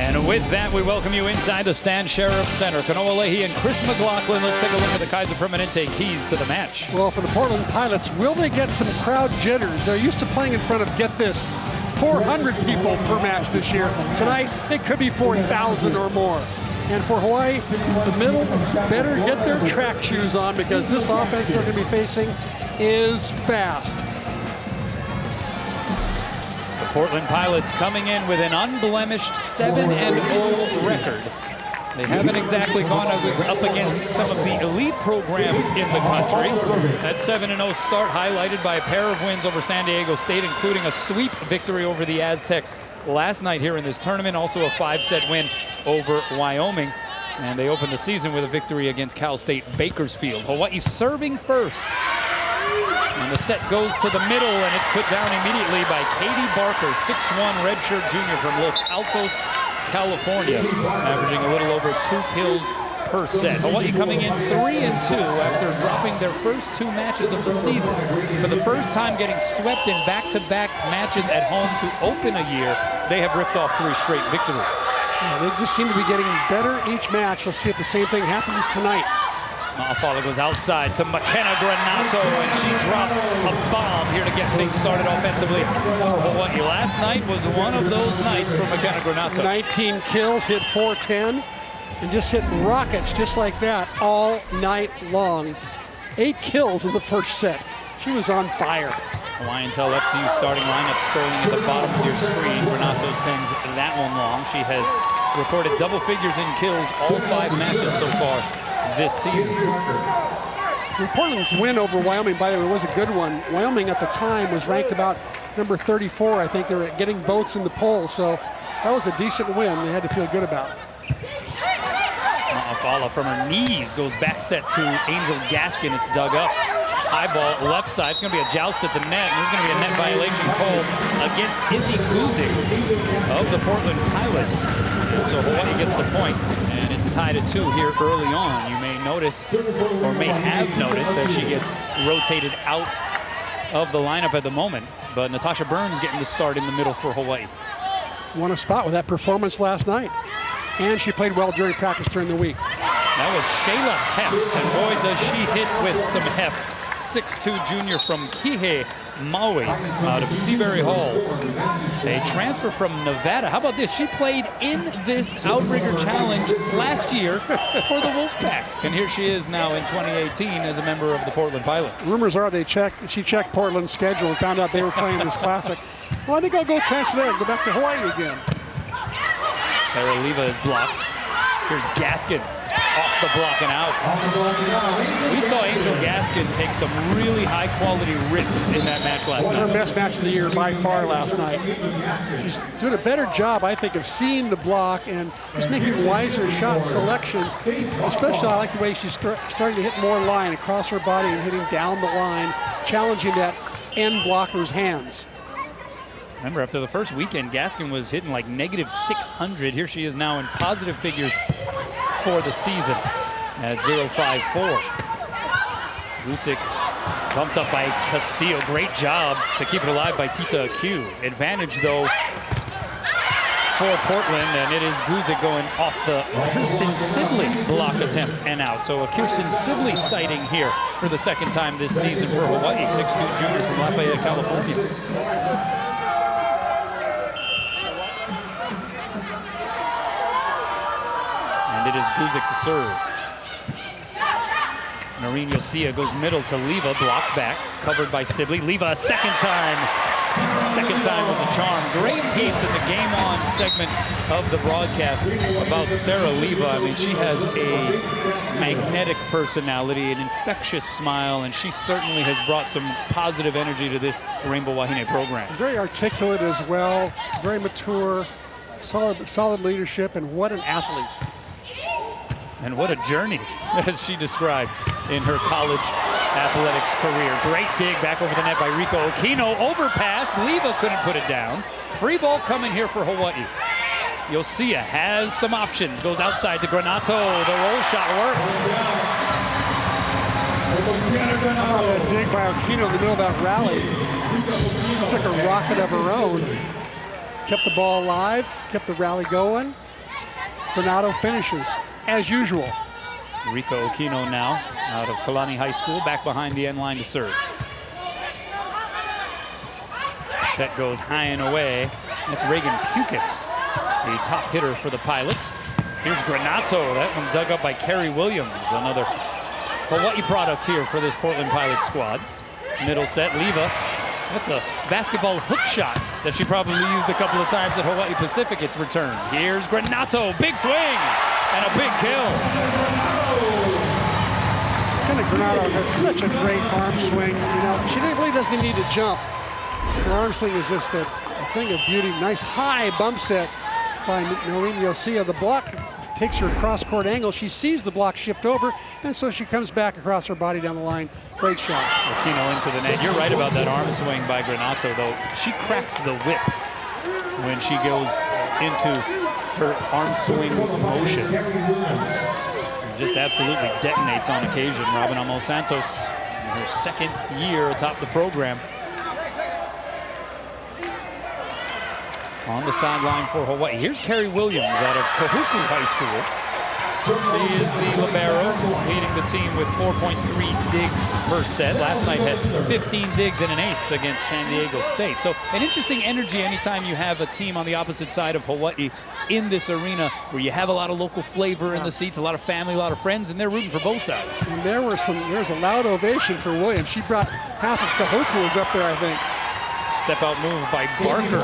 And with that, we welcome you inside the Stan Sheriff Center. Kanoa Leahy and Chris McLaughlin. Let's take a look at the Kaiser Permanente keys to the match. Well, for the Portland Pilots, will they get some crowd jitters? They're used to playing in front of, get this, 400 people per match this year. Tonight, it could be 4,000 or more. And for Hawaii, the middle better get their track shoes on because this offense they're going to be facing is fast. The Portland Pilots coming in with an unblemished 7-0 record. They haven't exactly gone up against some of the elite programs in the country. That 7-0 start highlighted by a pair of wins over San Diego State, including a sweep victory over the Aztecs last night here in this tournament. Also a 5-set win over Wyoming. And they opened the season with a victory against Cal State Bakersfield. Hawaii serving first. And the set goes to the middle, and it's put down immediately by Katie Barker, 6'1" redshirt junior from Los Altos, California, averaging a little over 2 kills per set. Hawaii coming in 3-2 after dropping their first 2 matches of the season. For the first time getting swept in back-to-back matches at home to open a year, they have ripped off 3 straight victories. Yeah, they just seem to be getting better each match. Let's see if the same thing happens tonight. Ma'afala goes outside to McKenna Granato, and she drops a bomb here to get things started offensively for Hawaii. Last night was one of those nights for McKenna Granato. 19 kills, hit 410, and just hit rockets just like that all night long. 8 kills in the first set. She was on fire. Hawaiian Tell FCU starting lineup scrolling at the bottom of your screen. Granato sends that one long. She has recorded double figures in kills all 5 matches so far this season. Portland's win over Wyoming, by the way, was a good one. Wyoming at the time was ranked about number 34. I think they were getting votes in the polls, so that was a decent win they had to feel good about. Ma'afala from her knees goes back set to Angel Gaskin. It's dug up. High ball left side. It's going to be a joust at the net. And there's going to be a net violation called against Izzy Guzik of the Portland Pilots. So Hawaii gets the point, and it's tied at 2 here early on. You may notice, or may have noticed, that she gets rotated out of the lineup at the moment. But Natasha Burns getting the start in the middle for Hawaii. Won a spot with that performance last night. And she played well during practice during the week. That was Shayla Heft, and boy, does she hit with some heft. 6'2" junior from Kihei, Maui, out of Seabury Hall. A transfer from Nevada. How about this? She played in this Outrigger Challenge last year for the Wolfpack. And here she is now in 2018 as a member of the Portland Pilots. Rumors are she checked Portland's schedule and found out they were playing this classic. Well, I think I'll go transfer there and go back to Hawaii again. Sarah Leva is blocked. Here's Gaskin. Off the block and out. We saw Angel Gaskin take some really high-quality rips in that match last night. Her best match of the year by far last night. She's doing a better job, I think, of seeing the block and just making wiser shot selections. Especially, I like the way she's starting to hit more line across her body and hitting down the line, challenging that end blocker's hands. Remember, after the first weekend, Gaskin was hitting like -600. Here she is now in positive figures for the season at 0.54. Guzik bumped up by Castillo. Great job to keep it alive by Tita Q. Advantage, though, for Portland, and it is Guzik going off the Kirsten Sibley block attempt and out. So a Kirsten Sibley sighting here for the second time this season for Hawaii. 6'2" junior from Lafayette, California. And it is Guzik to serve. Noreen Yosia goes middle to Leva, blocked back, covered by Sibley. Leva a second time. Second time was a charm. Great piece in the Game On segment of the broadcast about Sarah Leva. I mean, she has a magnetic personality, an infectious smile, and she certainly has brought some positive energy to this Rainbow Wahine program. Very articulate as well, very mature, solid leadership, and what an athlete. And what a journey, as she described in her college athletics career. Great dig back over the net by Rico Okino. Overpass, Leva couldn't put it down. Free ball coming here for Hawaii. Yosia has some options, goes outside to Granato. The roll shot works. That dig by Okino in the middle of that rally. Took a rocket of her own. Kept the ball alive, kept the rally going. Granato finishes, as usual. Rico Aquino now out of Kalani High School, back behind the end line to serve. Set goes high and away. That's Reagan Pukis, the top hitter for the Pilots. Here's Granato, that one dug up by Kerry Williams, another Hawaii product here for this Portland Pilots squad. Middle set, Leva. That's a basketball hook shot that she probably used a couple of times at Hawaii Pacific. It's returned. Here's Granato, big swing and a big kill. Kenna Granato has such a great arm swing. You know, she really doesn't even need to jump. Her arm swing is just a thing of beauty. Nice high bump set by Noreen Yosia. The block takes her across court angle. She sees the block shift over, and so she comes back across her body down the line. Great shot. Aquino into the net. You're right about that arm swing by Granato, though. She cracks the whip when she goes into her arm swing motion. And just absolutely detonates on occasion. Robin Amos Santos in her second year atop the program. On the sideline for Hawaii. Here's Kerry Williams out of Kahuku High School. She is the libero, leading the team with 4.3 digs per set. Last night had 15 digs and an ace against San Diego State. So an interesting energy anytime you have a team on the opposite side of Hawaii in this arena where you have a lot of local flavor in the seats, a lot of family, a lot of friends, and they're rooting for both sides. And there's a loud ovation for Williams. She brought half of Kahuku was up there, I think. Step out move by Barker.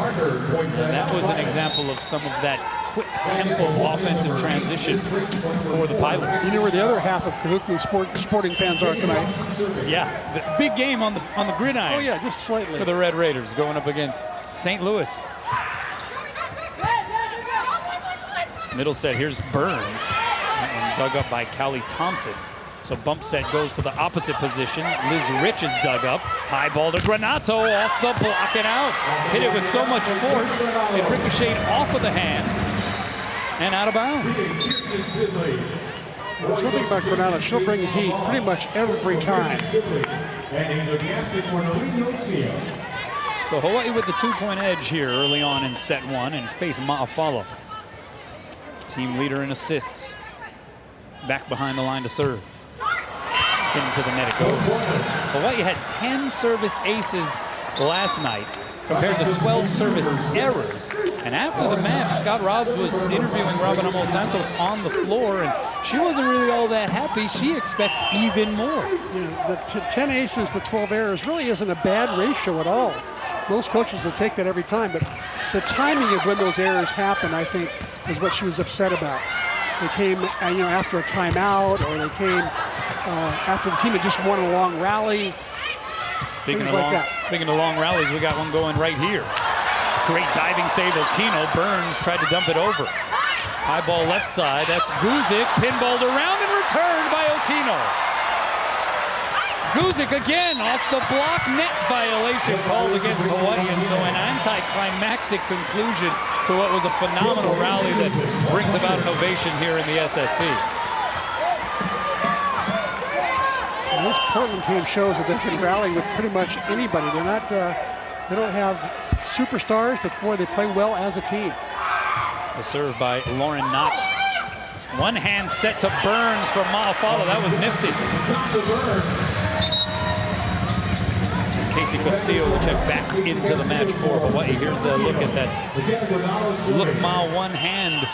And that was an example of some of that quick tempo offensive transition for the Pilots. You know where the other half of Kahuku sporting fans are tonight? Yeah, the big game on the gridiron. Oh yeah, just slightly. For the Red Raiders going up against St. Louis. Middle set, here's Burns. That one dug up by Callie Thompson. So bump set goes to the opposite position. Liz Rich is dug up. High ball to Granato off the block and out. Hit it with so much force, it ricocheted off of the hands and out of bounds. That's one thing about Granato. She'll bring heat pretty much every time. So Hawaii with the 2-point edge here early on in set one, and Faith Ma'afala, team leader in assists, back behind the line to serve. Into the net it goes. Hawaii had 10 service aces last night compared to 12 service errors. And after the match, Scott Robbs was interviewing Robin Amos Santos on the floor, and she wasn't really all that happy. She expects even more. Yeah, the 10 aces to 12 errors really isn't a bad ratio at all. Most coaches will take that every time, but the timing of when those errors happen, I think, is what she was upset about. They came, after a timeout, or they came after the team had just won a long rally. Speaking of long rallies, we got one going right here. Great diving save, Aquino. Burns tried to dump it over. High ball left side, that's Guzik, pinballed around and returned by Aquino. Guzik again off the block, net violation called against Hawaii, and so an anticlimactic conclusion to what was a phenomenal rally that brings about an ovation here in the SSC. And this Portland team shows that they can rally with pretty much anybody. They're not, they don't have superstars, but boy, they play well as a team. A serve by Lauren Knotts. One hand set to Burns from Ma'afala. That was nifty. Casey Castillo will check back into the match for Hawaii. Here's the look at that look Ma one hand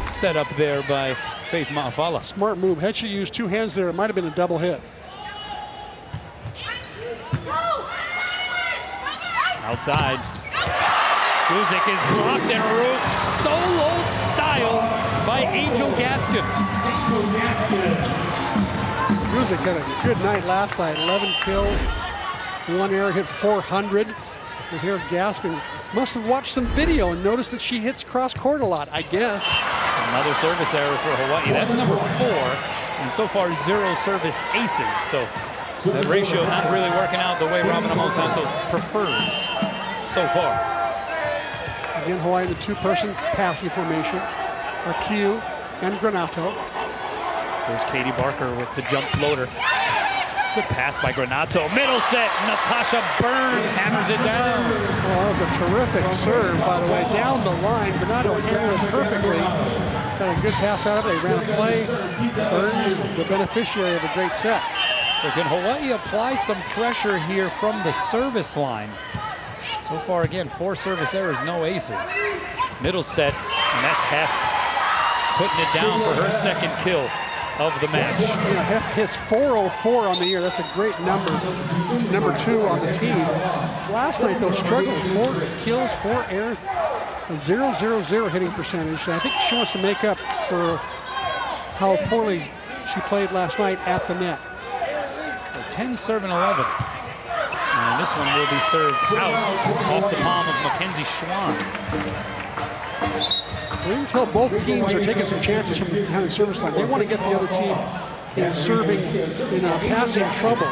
set up there by Faith Ma'afala. Smart move. Had she used two hands there, it might have been a double hit. Outside. Guzik is blocked and root solo style by Angel Gaskin. Guzik had a good night last night. 11 kills, one error, hit 400. And here Gaskin must have watched some video and noticed that she hits cross court a lot, I guess. Another service error for Hawaii. That's number 4, and so far 0 service aces. So that ratio not really working out the way Robin Amos Santos prefers so far. Again, Hawaii in the two-person passing formation. Q and Granato. There's Katie Barker with the jump floater. Good pass by Granato. Middle set, Natasha Burns hammers it down. Oh, that was a terrific serve, by the way. Down the line, Granato handled it perfectly. a good pass out of it. They ran a play. Burns, the beneficiary of a great set. So can Hawaii apply some pressure here from the service line? So far, again, 4 service errors, no aces. Middle set, and that's Heft putting it down for her second kill of the match. You know, Heft hits 404 on the year. That's a great number. Number 2 on the team. Last night, though, struggled. 4 kills, 4 errors, a 0-0-0 hitting percentage. I think she wants to make up for how poorly she played last night at the net. 10 serve and 11. And this one will be served out off the palm of Mackenzie Schwann. You can tell both teams are taking some chances from behind the service line. They want to get the other team in serving, in passing trouble.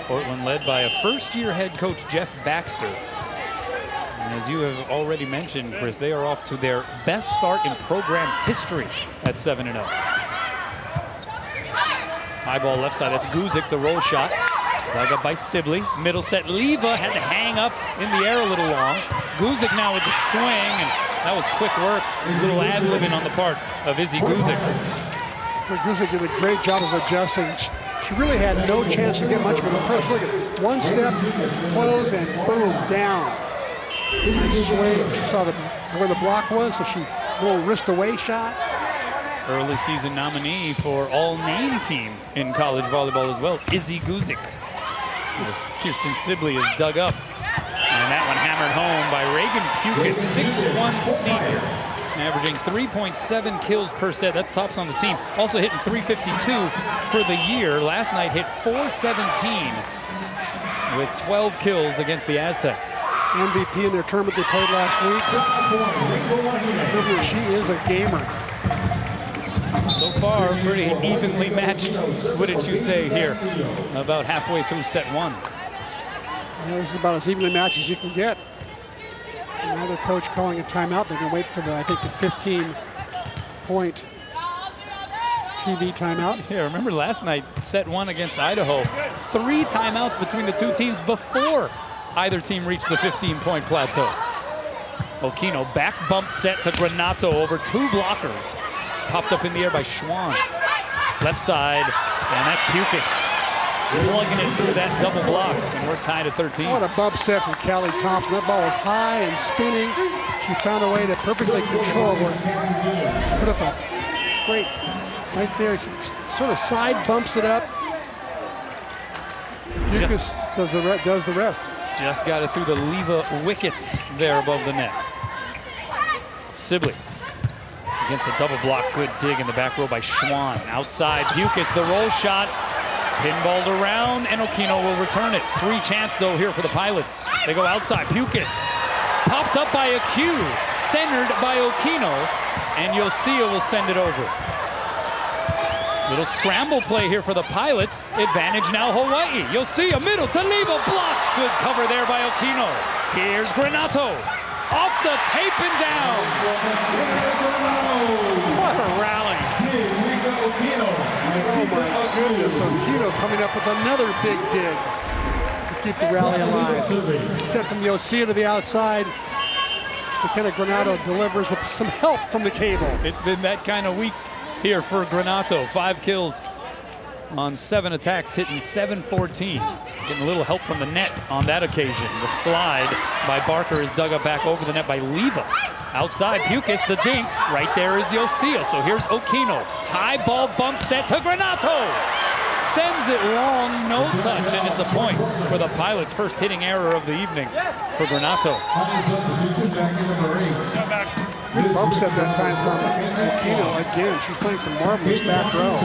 Portland led by a first-year head coach, Jeff Baxter. And as you have already mentioned, Chris, they are off to their best start in program history at 7-0. High ball left side, that's Guzik, the roll shot. Dug up by Sibley. Middle set, Leva had to hang up in the air a little long. Guzik now with the swing, and that was quick work. A little ad-libbing on the part of Izzy Guzik. Well, Guzik did a great job of adjusting. She really had no chance to get much of an approach. Look at one step, close, and boom, down. Nice swing. She saw where the block was, so she little wrist away shot. Early season nominee for all-name team in college volleyball as well, Izzy Guzik. As Kirsten Sibley is dug up. And that one hammered home by Reagan Pukas, 6'1" senior, averaging 3.7 kills per set. That's tops on the team. Also hitting 352 for the year. Last night hit 417 with 12 kills against the Aztecs. MVP in their tournament they played last week. She is a gamer. So far, pretty evenly matched, wouldn't you say here, about halfway through set 1. Yeah, this is about as evenly matched as you can get. And now their coach calling a timeout. They're going to wait for the, I think, the 15-point TV timeout. Yeah, remember last night, set 1 against Idaho, 3 timeouts between the two teams before either team reached the 15-point plateau. Okino back bump set to Granato over 2 blockers. Popped up in the air by Schwann. Left side, and that's Pukas. Plugging it through that double block, and we're tied at 13. What a bump set from Callie Thompson. That ball was high and spinning. She found a way to perfectly control it. Put up a great, right there. She sort of side bumps it up. Pukas does the rest. Just got it through the Leva wickets there above the net. Sibley. Against a double block, good dig in the back row by Schwann. Outside, Pukas, the roll shot, pinballed around, and Okino will return it. 3 chance though here for the Pilots. They go outside, Pukas, popped up by a Q, centered by Okino, and Yosia will send it over. Little scramble play here for the Pilots. Advantage now Hawaii. Yosia, middle to Leva, block. Good cover there by Okino. Here's Granato. Off the tape and down. What a rally. Oh my goodness, Okino coming up with another big dig to keep the rally alive. Set from Yosia to the outside. McKenna Granato delivers with some help from the cable. It's been that kind of week here for Granato. 5 kills on 7 attacks, hitting 714. Getting a little help from the net on that occasion. The slide by Barker is dug up back over the net by Leva. Outside, Pukas, the dink. Right there is Yosia. So here's Okino. High ball bump set to Granato. Sends it long, no touch, and it's a point for the Pilots' first hitting error of the evening for Granato. Good bump set that time from Okino again. She's playing some marvelous back row.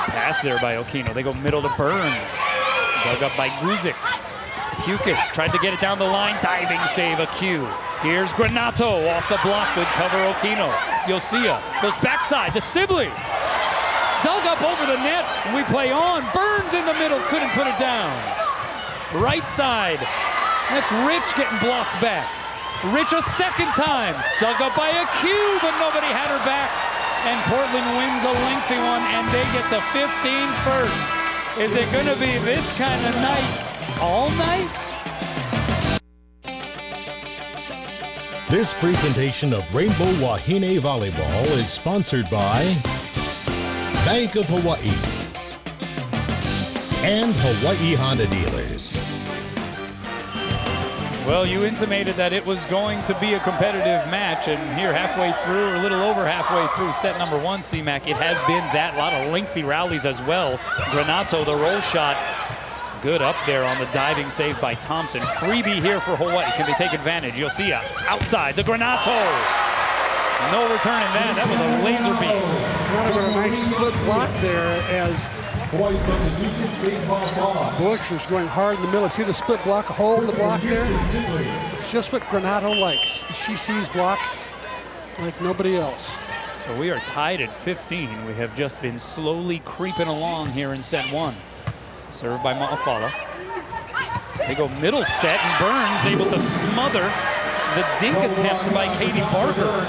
Pass there by Okino. They go middle to Burns. Dug up by Guzik. Pukas tried to get it down the line. Diving save, a Q. Here's Granato off the block. Good cover, Okino. Yosia goes backside to Sibley. Dug up over the net, and we play on. Burns in the middle, couldn't put it down. Right side. That's Rich getting blocked back. Rich a second time. Dug up by a Q, but nobody had her back. And Portland wins a lengthy one, and they get to 15 first. Is it going to be this kind of night all night? This presentation of Rainbow Wahine Volleyball is sponsored by Bank of Hawaii and Hawaii Honda Dealers. Well, you intimated that it was going to be a competitive match, and here halfway through, or a little over halfway through set number 1, C-Mac, it has been that. A lot of lengthy rallies as well. Granato, the roll shot, good up there on the diving save by Thompson. Freebie here for Hawaii. Can they take advantage? You'll see outside the Granato. No returning that. That was a laser beam. Kind of a nice split block there as Bush was going hard in the middle. See the split block, hole in the block there? It's just what Granato likes. She sees blocks like nobody else. So we are tied at 15. We have just been slowly creeping along here in set 1. Served by Ma'afala. They go middle set, and Burns able to smother the dink attempt by Katie Barker.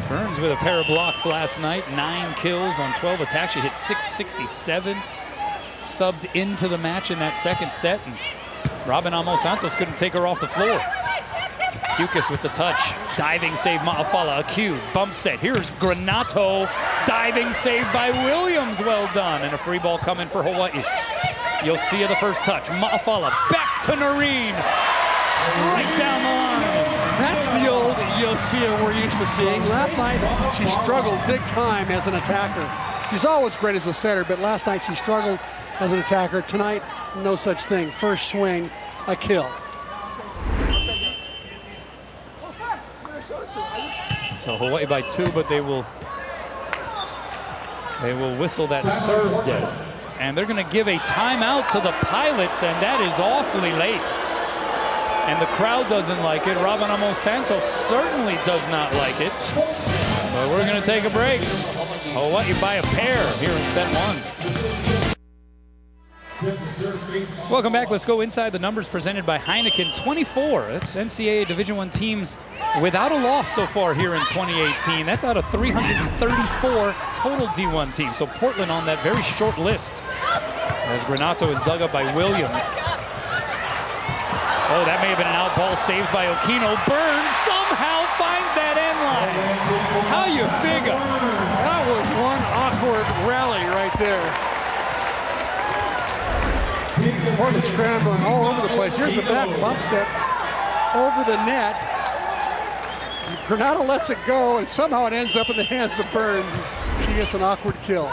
Burns with a pair of blocks last night, 9 kills on 12 attacks. She hit 667, subbed into the match in that second set, and Robin Amos Santos couldn't take her off the floor. Kukis with the touch, diving save Ma'afala, a cue, bump set. Here's Granato, diving save by Williams, well done, and a free ball coming for Hawaii. You'll see the first touch, Ma'afala back to Noreen, right down the line. That's the old Yosia we're used to seeing. Last night, she struggled big time as an attacker. She's always great as a setter, but last night she struggled as an attacker. Tonight, no such thing. First swing, a kill. So Hawaii by 2, but they will whistle that serve dead. And they're going to give a timeout to the Pilots, and that is awfully late. And the crowd doesn't like it. Robin Amos Santos certainly does not like it. But we're going to take a break. Hawaii by a pair here in set 1. Welcome back. Let's go inside the numbers presented by Heineken. 24. That's NCAA Division I teams without a loss so far here in 2018. That's out of 334 total D1 teams. So Portland on that very short list. As Granato is dug up by Williams. Oh, that may have been an out ball saved by Okino. Burns somehow finds that end line. How you figure? That was one awkward rally right there. Portland scrambling all over the place. Here's the back bump set over the net. Granato lets it go, and somehow it ends up in the hands of Burns. She gets an awkward kill.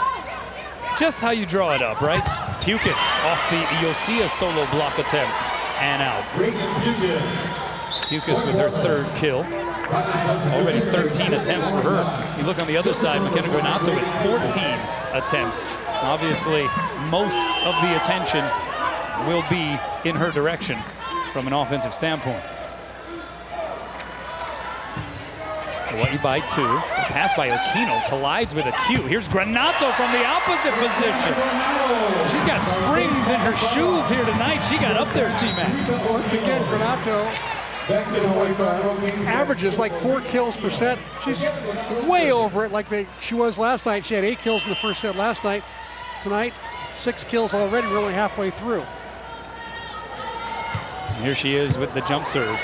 Just how you draw it up, right? Kukis off the Yosia solo block attempt and out. Kukis with her 3rd kill. Already 13 attempts for her. You look on the other side, McKenna Granato with 14 attempts. Obviously, most of the attention will be in her direction from an offensive standpoint. Hawaii by 2. The pass by Okino collides with a cue. Here's Granato from the opposite position. She's got springs in her shoes here tonight. She got up there, C-Mac. Once again, Granato, with averages like 4 kills per set. She's way over it like she was last night. She had 8 kills in the first set last night. Tonight, 6 kills already. We're only halfway through. And here she is with the jump serve.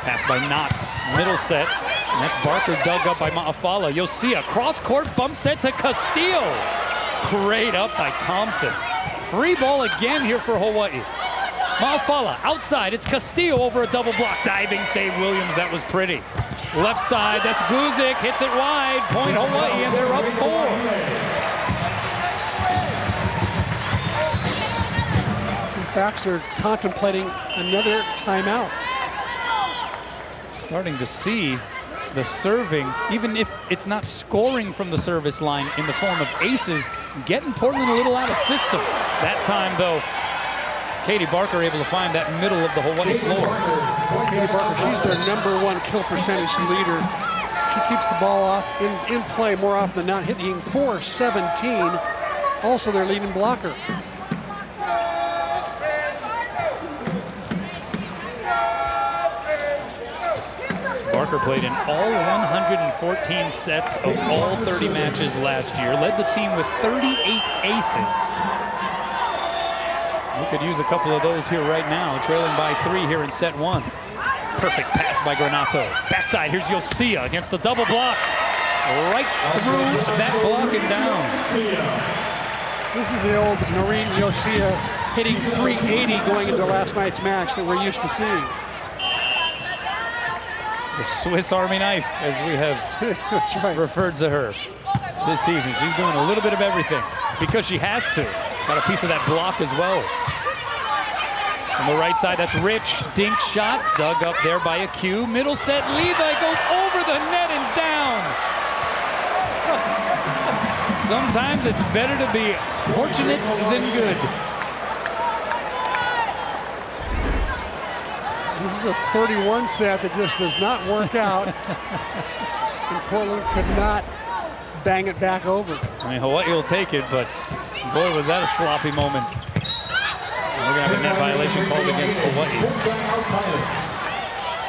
Pass by Knox, middle set. And that's Barker dug up by Ma'afala. You'll see a cross-court bump set to Castillo. Great up by Thompson. Free ball again here for Hawaii. Ma'afala outside. It's Castillo over a double block. Diving save Williams. That was pretty. Left side. That's Guzik. Hits it wide. Point Hawaii, and they're up 4. Baxter contemplating another timeout. Starting to see the serving, even if it's not scoring from the service line in the form of aces, getting Portland a little out of system. That time, though, Katie Barker able to find that middle of the Hawaii floor. Katie Barker, she's their #1 kill percentage leader. She keeps the ball off in play more often than not, hitting .417. Also their leading blocker. Parker played in all 114 sets of all 30 matches last year. Led the team with 38 aces. We could use a couple of those here right now. Trailing by 3 here in set 1. Perfect pass by Granato. Backside, here's Yosia against the double block. Right through that block and down. This is the old Noreen Yosia hitting 380 going into last night's match that we're used to seeing. The Swiss Army knife, as we have That's right. referred to her this season. She's doing a little bit of everything because she has to. Got a piece of that block as well. On the right side, that's Rich. Dink shot, dug up there by a Q. Middle set, Levi goes over the net and down. Sometimes it's better to be fortunate than good. This is a 31 set that just does not work out. And Portland could not bang it back over. I mean, Hawaii will take it, but boy, was that a sloppy moment. We're going to have a net violation called against Hawaii.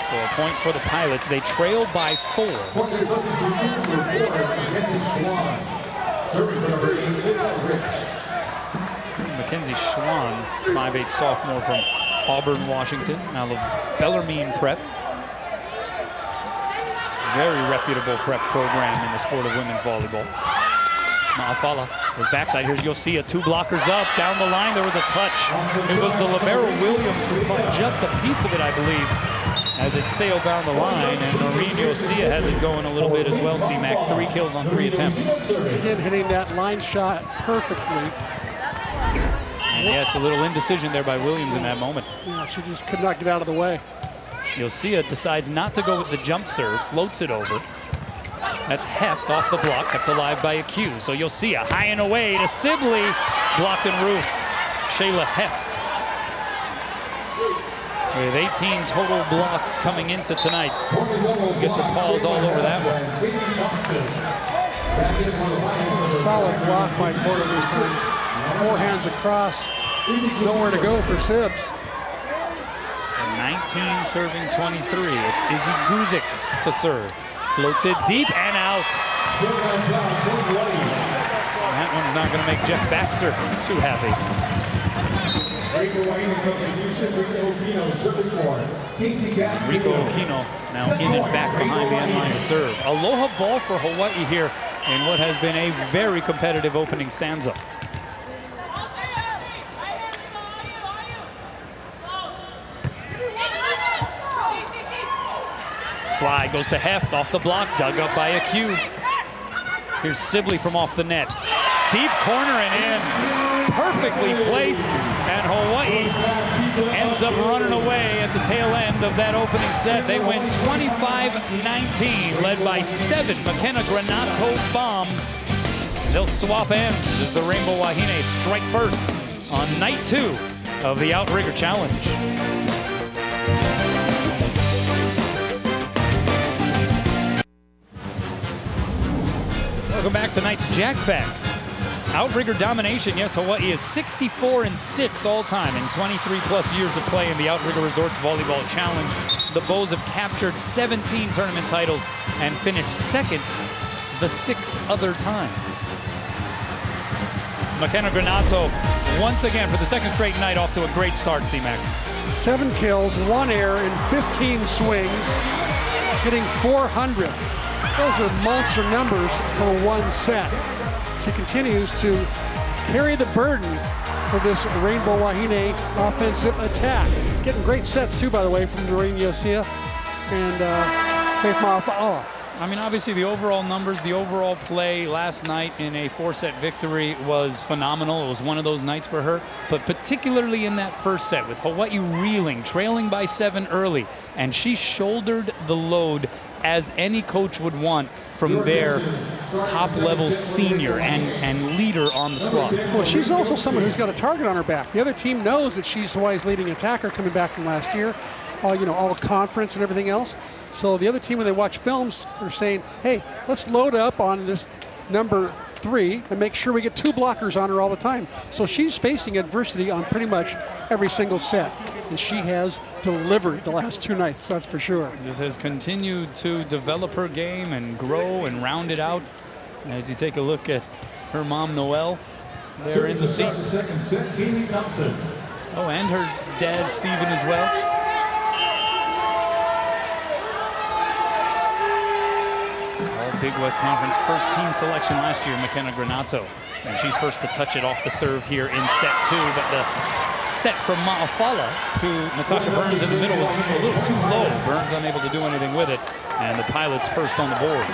So a point for the Pilots. They trail by 4. Mackenzie Schwann, 5'8" sophomore from Auburn, Washington, out of Bellarmine Prep. Very reputable prep program in the sport of women's volleyball. Maafala was backside. Here's Yosia, 2 blockers up. Down the line, there was a touch. It was the libero Williams who caught just a piece of it, I believe, as it sailed down the line. And Noreen Yosia has it going a little bit as well, C-Mac. 3 kills on 3 attempts. Once again, hitting that line shot perfectly. And yes, a little indecision there by Williams in that moment. Yeah, she just could not get out of the way. Yosia decides not to go with the jump serve, floats it over. That's Heft off the block, kept alive by a Q. So Yosia high and away to Sibley, blocked and roofed. Shayla Heft with 18 total blocks coming into tonight. Gets her paws all over that one. A solid block by Portland this time. 4 hands across, nowhere to go for Sibs. 19 serving 23. It's Izzy Guzik to serve. Floats it deep and out. That one's not going to make Jeff Baxter too happy. Rico Okino now in and back behind the end line to serve. Aloha ball for Hawaii here in what has been a very competitive opening stanza. Slide goes to Heft off the block, dug up by a Q. Here's Sibley from off the net. Deep corner and in. Perfectly placed. And Hawaii ends up running away at the tail end of that opening set. They win 25-19, led by 7 McKenna Granato bombs. They'll swap ends as the Rainbow Wahine strike first on night 2 of the Outrigger Challenge. Welcome back to tonight's Jack Fact. Outrigger domination, yes, Hawaii is 64-6 all time in 23+ years of play in the Outrigger Resorts Volleyball Challenge. The Bows have captured 17 tournament titles and finished second the 6 other times. McKenna Granato, once again for the 2nd straight night, off to a great start, C-Mac. 7 kills, 1 error in 15 swings, hitting 400. Those are monster numbers for 1 set. She continues to carry the burden for this Rainbow Wahine offensive attack. Getting great sets too, by the way, from Noreen Yosia and Faith Maafa'ala. I mean, obviously the overall numbers, the overall play last night in a 4-set victory was phenomenal. It was one of those nights for her, but particularly in that first set with Hawaii reeling, trailing by 7 early, and she shouldered the load as any coach would want from their top-level senior and leader on the squad. Well, she's also someone who's got a target on her back. The other team knows that she's Hawaii's leading attacker coming back from last year, all conference and everything else. So the other team, when they watch films, are saying, hey, let's load up on this number 3 and make sure we get 2 blockers on her all the time. So she's facing adversity on pretty much every single set. And she has delivered the last 2 nights, that's for sure. Just has continued to develop her game and grow and round it out. As you take a look at her mom, Noelle, there in the seats. Oh, and her dad, Stephen, as well. Big West Conference first team selection last year, McKenna Granato. And she's first to touch it off the serve here in set 2, but the set from Ma'afala to Natasha Burns in the middle was just a little too low. Burns unable to do anything with it, and the Pilots first on the board.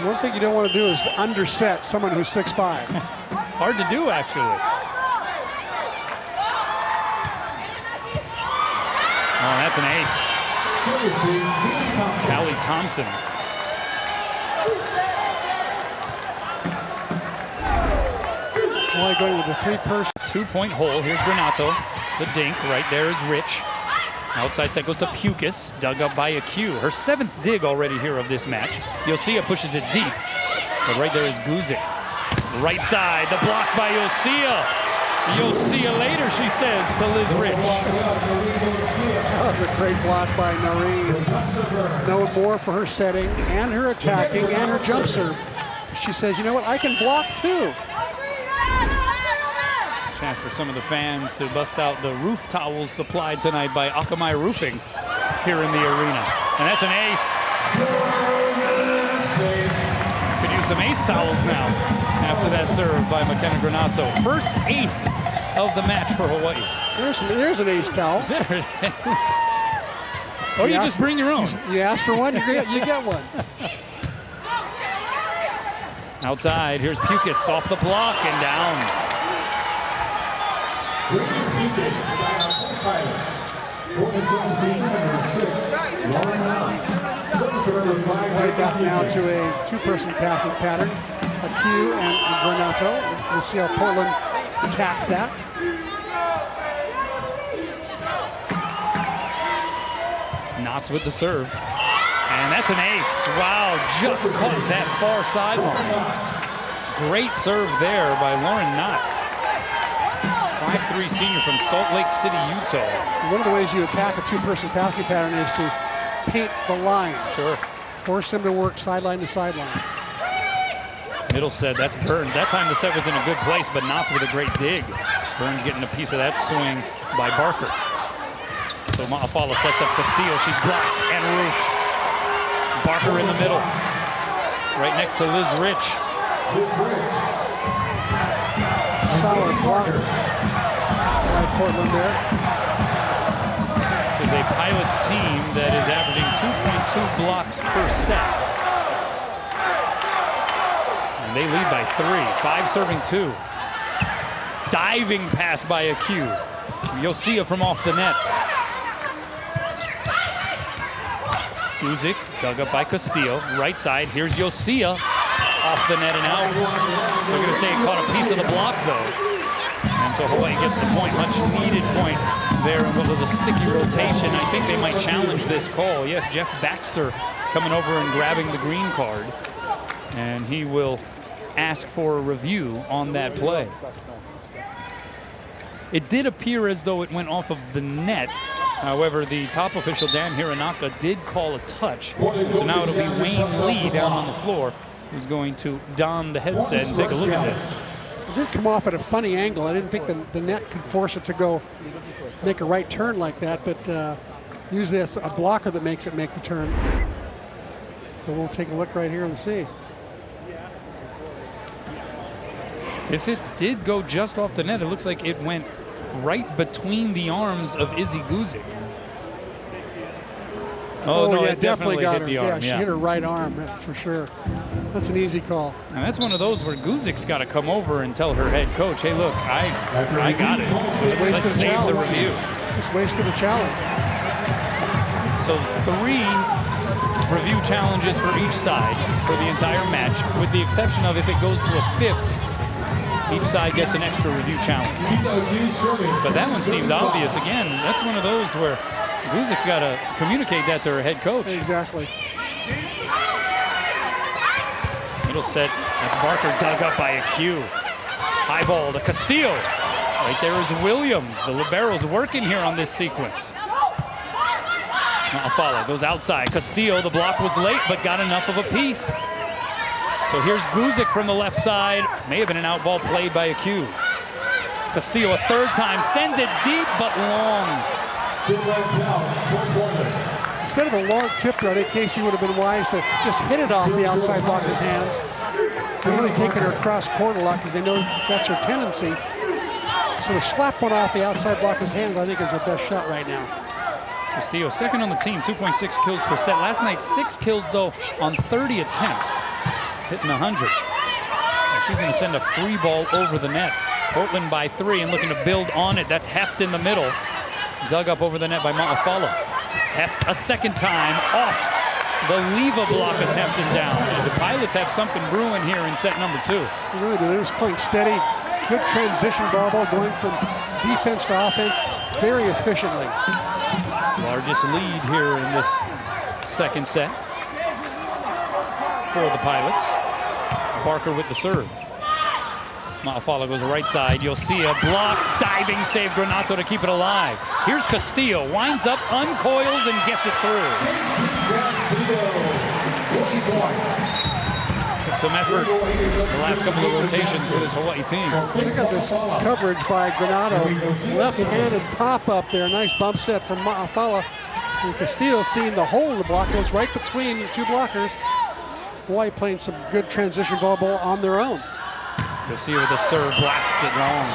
One thing you don't want to do is underset someone who's 6'5". Hard to do, actually. Oh, that's an ace. Callie Thompson. Only going with the 3-person. 2-point hole. Here's Granato. The dink. Right there is Rich. Outside set goes to Pukas. Dug up by a Q. Her 7th dig already here of this match. Yosia pushes it deep. But right there is Guzik. Right side. The block by Yosia. Yosia later, she says, to Liz Rich. That was a great block by Noreen. Known more for her setting and her attacking and her jump serve. She says, you know what, I can block too. Chance for some of the fans to bust out the roof towels supplied tonight by Akamai Roofing here in the arena. And that's an ace. Could use some ace towels now after that serve by McKenna Granato. First ace of the match for Hawaii. There's an ace towel. There it is. Oh, you just bring your own. You ask for one, you get one. Outside, here's Pukas off the block and down. Right back now to a 2-person passing pattern. A Q and Granato. We'll see how Portland attacks that. Knotts with the serve. And that's an ace. Wow, just caught that far sideline. Great serve there by Lauren Knotts. 5'3" senior from Salt Lake City, Utah. One of the ways you attack a 2-person passing pattern is to paint the lines. Sure. Force them to work sideline to sideline. Middle said that's Burns. That time the set was in a good place, but Knotts with a great dig. Burns getting a piece of that swing by Barker. So Ma'afala sets up Castillo. She's blocked and roofed. Barker in the middle. Right next to Liz Rich. Solid block by Portland there. This is a Pilots team that is averaging 2.2 blocks per set. And they lead by 3. 5 serving 2. Diving pass by a Q. Yosia from off the net. Guzik dug up by Castillo. Right side, here's Yosia. Off the net and out. They're going to say he caught a piece of the block, though. And so Hawaii gets the point, much needed point there in what was a sticky rotation. I think they might challenge this call. Yes, Jeff Baxter coming over and grabbing the green card. And he will ask for a review on that play. It did appear as though it went off of the net. However, the top official, Dan Hironaka, did call a touch. So now it'll be Wayne Lee down on the floor who's going to don the headset and take a look at this. It did come off at a funny angle. I didn't think the net could force it to go make a right turn like that, but usually that's a blocker that makes it make the turn. So we'll take a look right here and see. If it did go just off the net, it looks like it went right between the arms of Izzy Guzik. Oh, no, yeah, it definitely got hit her. the arm. Yeah, she hit her right arm for sure. That's an easy call. And that's one of those where Guzik's got to come over and tell her head coach, hey, look, I got it. Let's save the review. Just wasted a challenge. So 3 review challenges for each side for the entire match, with the exception of if it goes to a 5th, each side gets an extra review challenge. But that one seemed obvious. Again, that's one of those where Guzik's got to communicate that to her head coach. Exactly. middle set. That's Barker dug up by a Q. High ball to Castillo. Right there is Williams. The libero's working here on this sequence. Follow goes outside. Castillo, the block was late, but got enough of a piece. So here's Guzik from the left side. May have been an out ball played by a Q. Castillo a third time, sends it deep but long. Instead of a long tip there, I think Casey would have been wise to just hit it off the outside blocker's hands. They're really taking her across court a lot because they know that's her tendency. So to slap one off the outside blocker's hands, I think is her best shot right now. Castillo second on the team, 2.6 kills per set. Last night, 6 kills though on 30 attempts, hitting 100. And she's going to send a free ball over the net. Portland by 3 and looking to build on it. That's Heft in the middle. Dug up over the net by Ma'afala. Heft a second time off the Leva block attempt and down. The Pilots have something brewing here in set number 2. They really do. They're just playing steady. Good transition volleyball, going from defense to offense very efficiently. Largest lead here in this second set for the Pilots. Barker with the serve. Ma'afala goes right side. You'll see a block, diving save, Granato to keep it alive. Here's Castillo, winds up, uncoils, and gets it through. Took some effort the last couple of rotations for this Hawaii team. Check out this coverage by Granato. Left-handed pop-up there. Nice bump set from Ma'afala. And Castillo seeing the hole in the block, goes right between the two blockers. Hawaii playing some good transition volleyball on their own. You'll see with the serve, blasts it long.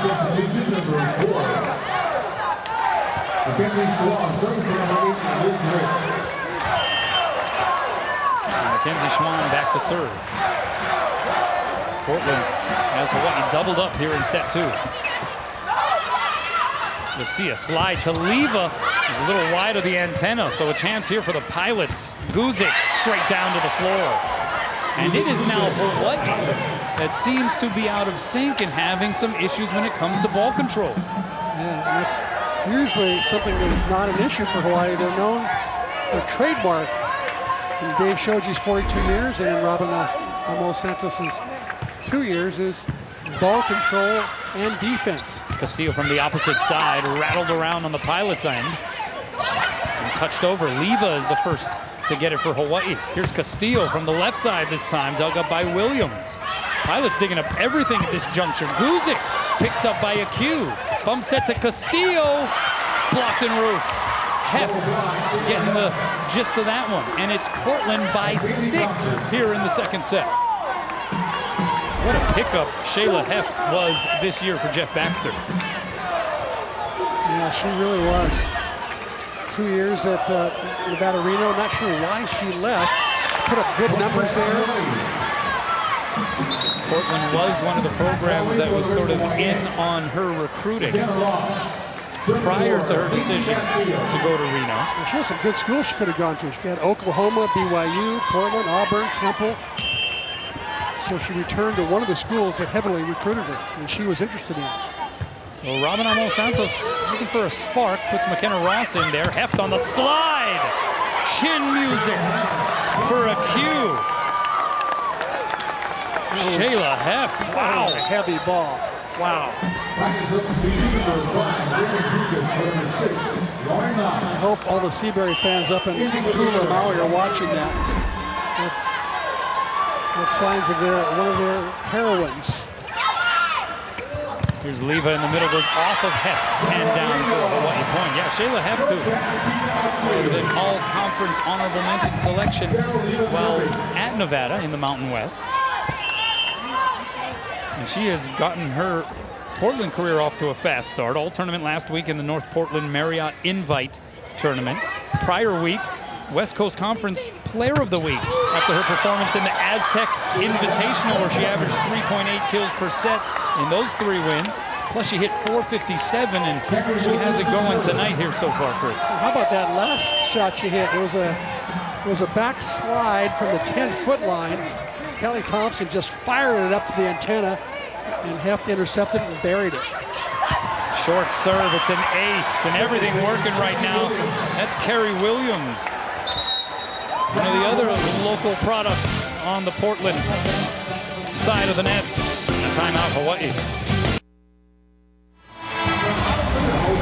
Substitution number 4. Mackenzie Schwan, serving for number 8, Liz Rich. Mackenzie Schwan back to serve. Portland has Hawaii doubled up here in set 2. You'll see a slide to Leva. He's a little wide of the antenna, so a chance here for the Pilots. Guzik straight down to the floor. And it is now Hawaii that seems to be out of sync and having some issues when it comes to ball control. Yeah, and that's usually something that is not an issue for Hawaii. They're known, their trademark in Dave Shoji's 42 years and in Robin Amos Santos's 2 years is ball control and defense. Castillo from the opposite side, rattled around on the Pilots' end. And touched over. Leva is the first to get it for Hawaii. Here's Castillo from the left side this time, dug up by Williams. Pilots digging up everything at this juncture. Guzik picked up by a Q. Bump set to Castillo, blocked and roofed. Heft getting the gist of that one. And it's Portland by 6 here in the second set. What a pickup Shayla Heft was this year for Jeff Baxter. Yeah, she really was. 2 years at Nevada Reno. Not sure why she left. Put up good numbers there. Portland was one of the programs that was sort of in on her recruiting prior to her decision to go to Reno. Well, she had some good schools she could have gone to. She had Oklahoma, BYU, Portland, Auburn, Temple. So she returned to one of the schools that heavily recruited her, and she was interested in. So Robin Amos Santos looking for a spark, puts McKenna Ross in there. Heft on the slide. Chin music for a Q. Shayla Heft, wow. A heavy ball, wow. I hope all the Seabury fans up in Hula, Maui are watching that. That's signs of one of their heroines. Here's Leva in the middle, goes off of Heft and down for a Hawaii point. Yeah, Shayla Heft is an all-conference honorable mention selection while at Nevada in the Mountain West. And she has gotten her Portland career off to a fast start. All tournament last week in the North Portland Marriott Invite Tournament. Prior week, West Coast Conference Player of the Week after her performance in the Aztec Invitational, where she averaged 3.8 kills per set in those 3 wins. Plus she hit 457, and she has it going tonight here so far, Chris. How about that last shot she hit? It was a back slide from the 10-foot line. Kelly Thompson just fired it up to the antenna, and Heft intercepted it and buried it. Short serve, it's an ace, and everything working right now. That's Kerry Williams. One of the other local products on the Portland side of the net. A timeout, Hawaii.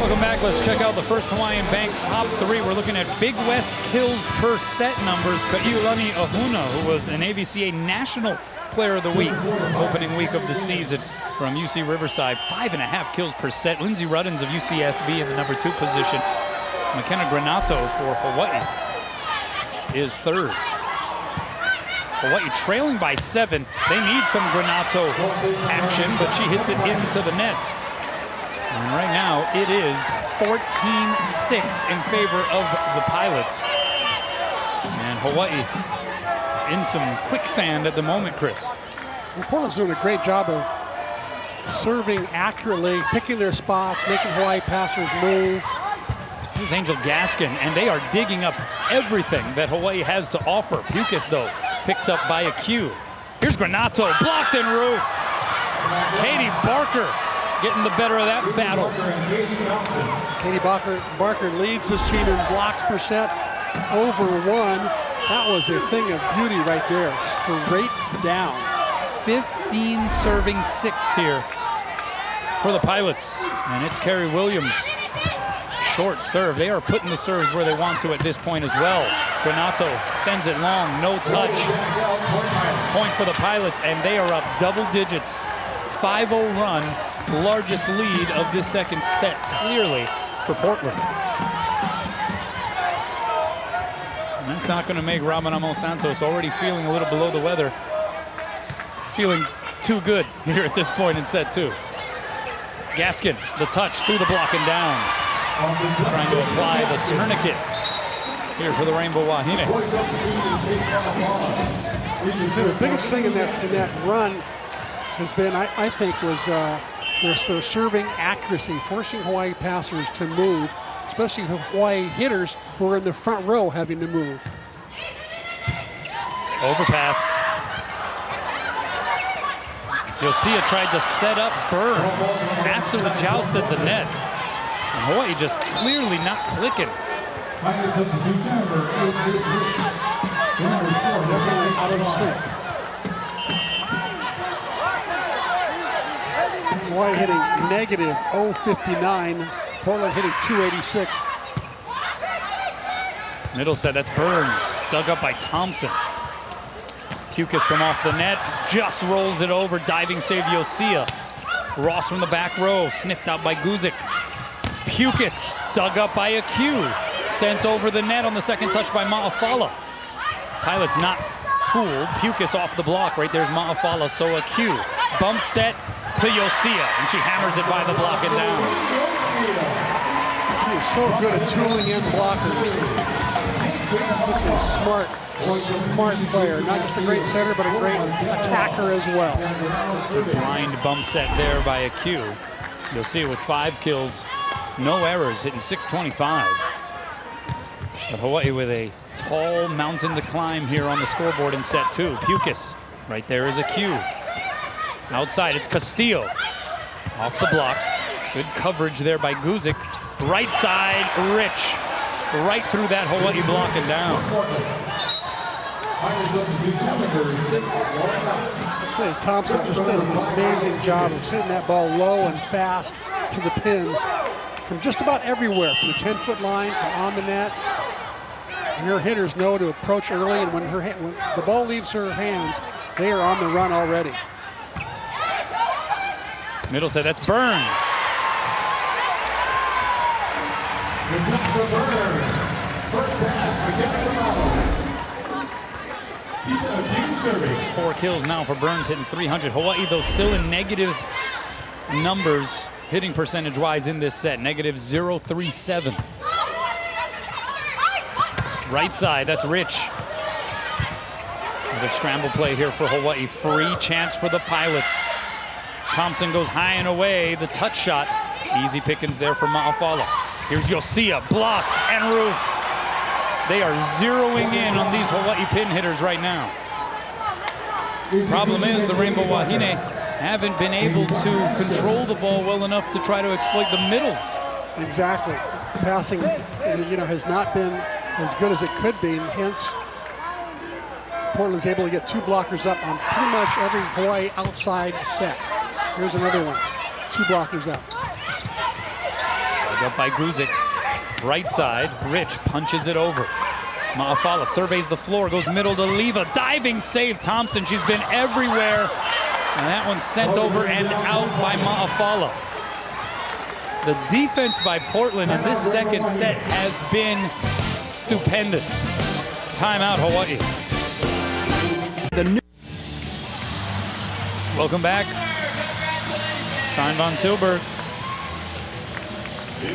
Welcome back. Let's check out the first Hawaiian Bank top three. We're looking at Big West kills per set numbers. Ka'iulani Ahuna, who was an ABCA National Player of the Week, opening week of the season from UC Riverside. 5.5 kills per set. Lindsay Ruddins of UCSB in the number 2 position. McKenna Granato for Hawaii is third. Hawaii trailing by 7. They need some Granato action, but she hits it into the net. And right now, it is 14-6 in favor of the Pilots. And Hawaii in some quicksand at the moment, Chris. Well, Portland's doing a great job of serving accurately, picking their spots, making Hawaii passers move. Here's Angel Gaskin, and they are digging up everything that Hawaii has to offer. Pukas, though, picked up by a Q. Here's Granato, blocked and roof. Katie Barker getting the better of that battle. Katie Barker leads this team in blocks per set over 1. That was a thing of beauty right there, straight down. 15 serving 6 here for the Pilots, and it's Kerry Williams. Short serve. They are putting the serves where they want to at this point as well. Granato sends it long, no touch. Point for the Pilots, and they are up double digits. 5-0 run, largest lead of this second set, clearly for Portland. And that's not going to make Ramanamo Santos, already feeling a little below the weather, feeling too good here at this point in set 2. Gaskin, the touch through the block and down. Trying to apply the tourniquet here for the Rainbow Wahine. The biggest thing in that run has been, I think, was their serving accuracy, forcing Hawaii passers to move, especially Hawaii hitters who are in the front row having to move. Overpass. Yosia tried to set up Burns after the joust at the net. And Hawaii just clearly not clicking. Substitution number 8 is Rich. Number 4, Definitely out of sync. Hawaii hitting negative 059. Portland hitting 286. Middle set, that's Burns. Dug up by Thompson. Pukas from off the net, just rolls it over. Diving save Yosia. Ross from the back row, sniffed out by Guzik. Pukas dug up by a Q. Sent over the net on the second touch by Ma'afala. Pilots not fooled. Pukas off the block. Right there's Ma'afala, so a Q. Bump set to Yosia, and she hammers it by the block and down. He's so good at tooling in blockers. Such a smart player. Not just a great setter, but a great attacker as well. Blind bump set there by a Q. Yosia with 5 kills, no errors, hitting .625. But Hawaii with a tall mountain to climb here on the scoreboard in set 2. Pukas, right there is a Q. Outside, it's Castillo. Off the block. Good coverage there by Guzik. Right side, Rich. Right through that Hawaii block and down. I'll tell you, Thompson just does an amazing job of sending that ball low and fast to the pins from just about everywhere, from the 10-foot line, from on the net. And her hitters know to approach early, and when the ball leaves her hands, they are on the run already. Middle set, that's Burns. First pass, McKenna. 4 kills now for Burns, hitting .300. Hawaii, though, still in negative numbers, hitting percentage-wise in this set, negative .037. Right side, that's Rich. Another scramble play here for Hawaii. Free chance for the Pilots. Thompson goes high and away. The touch shot. Easy pickings there for Ma'afala. Here's Yosia, blocked and roofed. They are zeroing in on these Hawaii pin hitters right now. Problem is the Rainbow Wahine haven't been able to control the ball well enough to try to exploit the middles. Exactly. Passing, has not been as good as it could be, and hence Portland's able to get 2 blockers up on pretty much every Hawaii outside set. Here's another one. 2 blockers up. Dug up by Guzik. Right side, Rich punches it over. Ma'afala surveys the floor, goes middle to Leva. Diving save, Thompson. She's been everywhere. And that one's sent over and out by Ma'afala. The defense by Portland in this second set has been stupendous. Timeout, Hawaii. Welcome back. Stein von Tilburg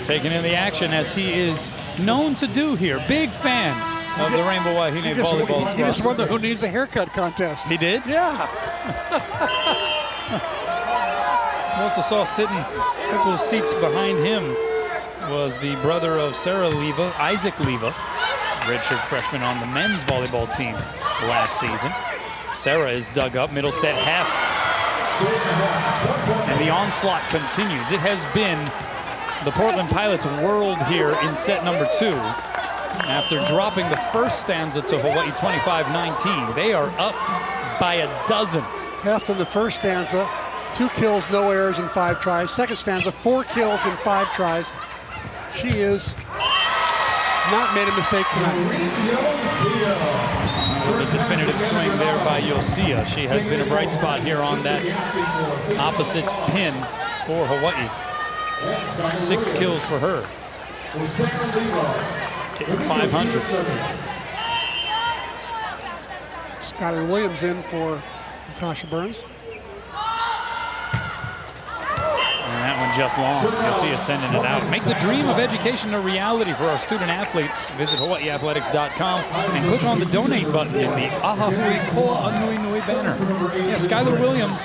taking in the action as he is known to do here. Big fan of the Rainbow Wahine Volleyball squad. He just won the Who Needs a Haircut contest. He did? Yeah. We also saw sitting a couple of seats behind him was the brother of Sarah Leva, Isaac Leva, redshirt freshman on the men's volleyball team last season. Sarah is dug up, middle set heft. And the onslaught continues. It has been the Portland Pilots' world here in set number 2. After dropping the first stanza to Hawaii 25-19, they are up by a dozen. Heft in the first stanza, 2 kills, no errors in 5 tries. Second stanza, 4 kills in 5 tries. She is not made a mistake tonight. There's a definitive swing there by Yosia. She has been a bright spot here on that opposite pin for Hawaii. 6 kills for her. 500. Skylar Williams in for Natasha Burns. And that one just long. Yosia sending it out. Make the dream of education a reality for our student athletes. Visit hawaiiathletics.com and click on the donate button in the Ahahui Koa Anui Nui banner. Yeah, Skylar Williams,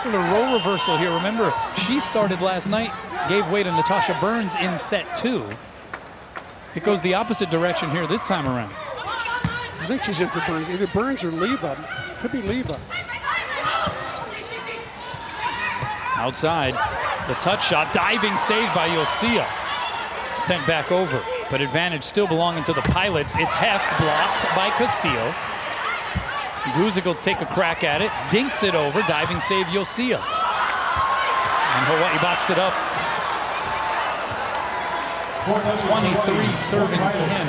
sort of role reversal here. Remember, she started last night, gave way to Natasha Burns in set 2. It goes the opposite direction here this time around. I think she's in for Burns. Either Burns or Leva. Could be Leva. Outside, the touch shot, diving save by Yosia. Sent back over, but advantage still belonging to the Pilots. It's heft blocked by Castillo. Guzik will take a crack at it, dinks it over, diving save Yosia. And Hawaii botched it up. 23 serving 10.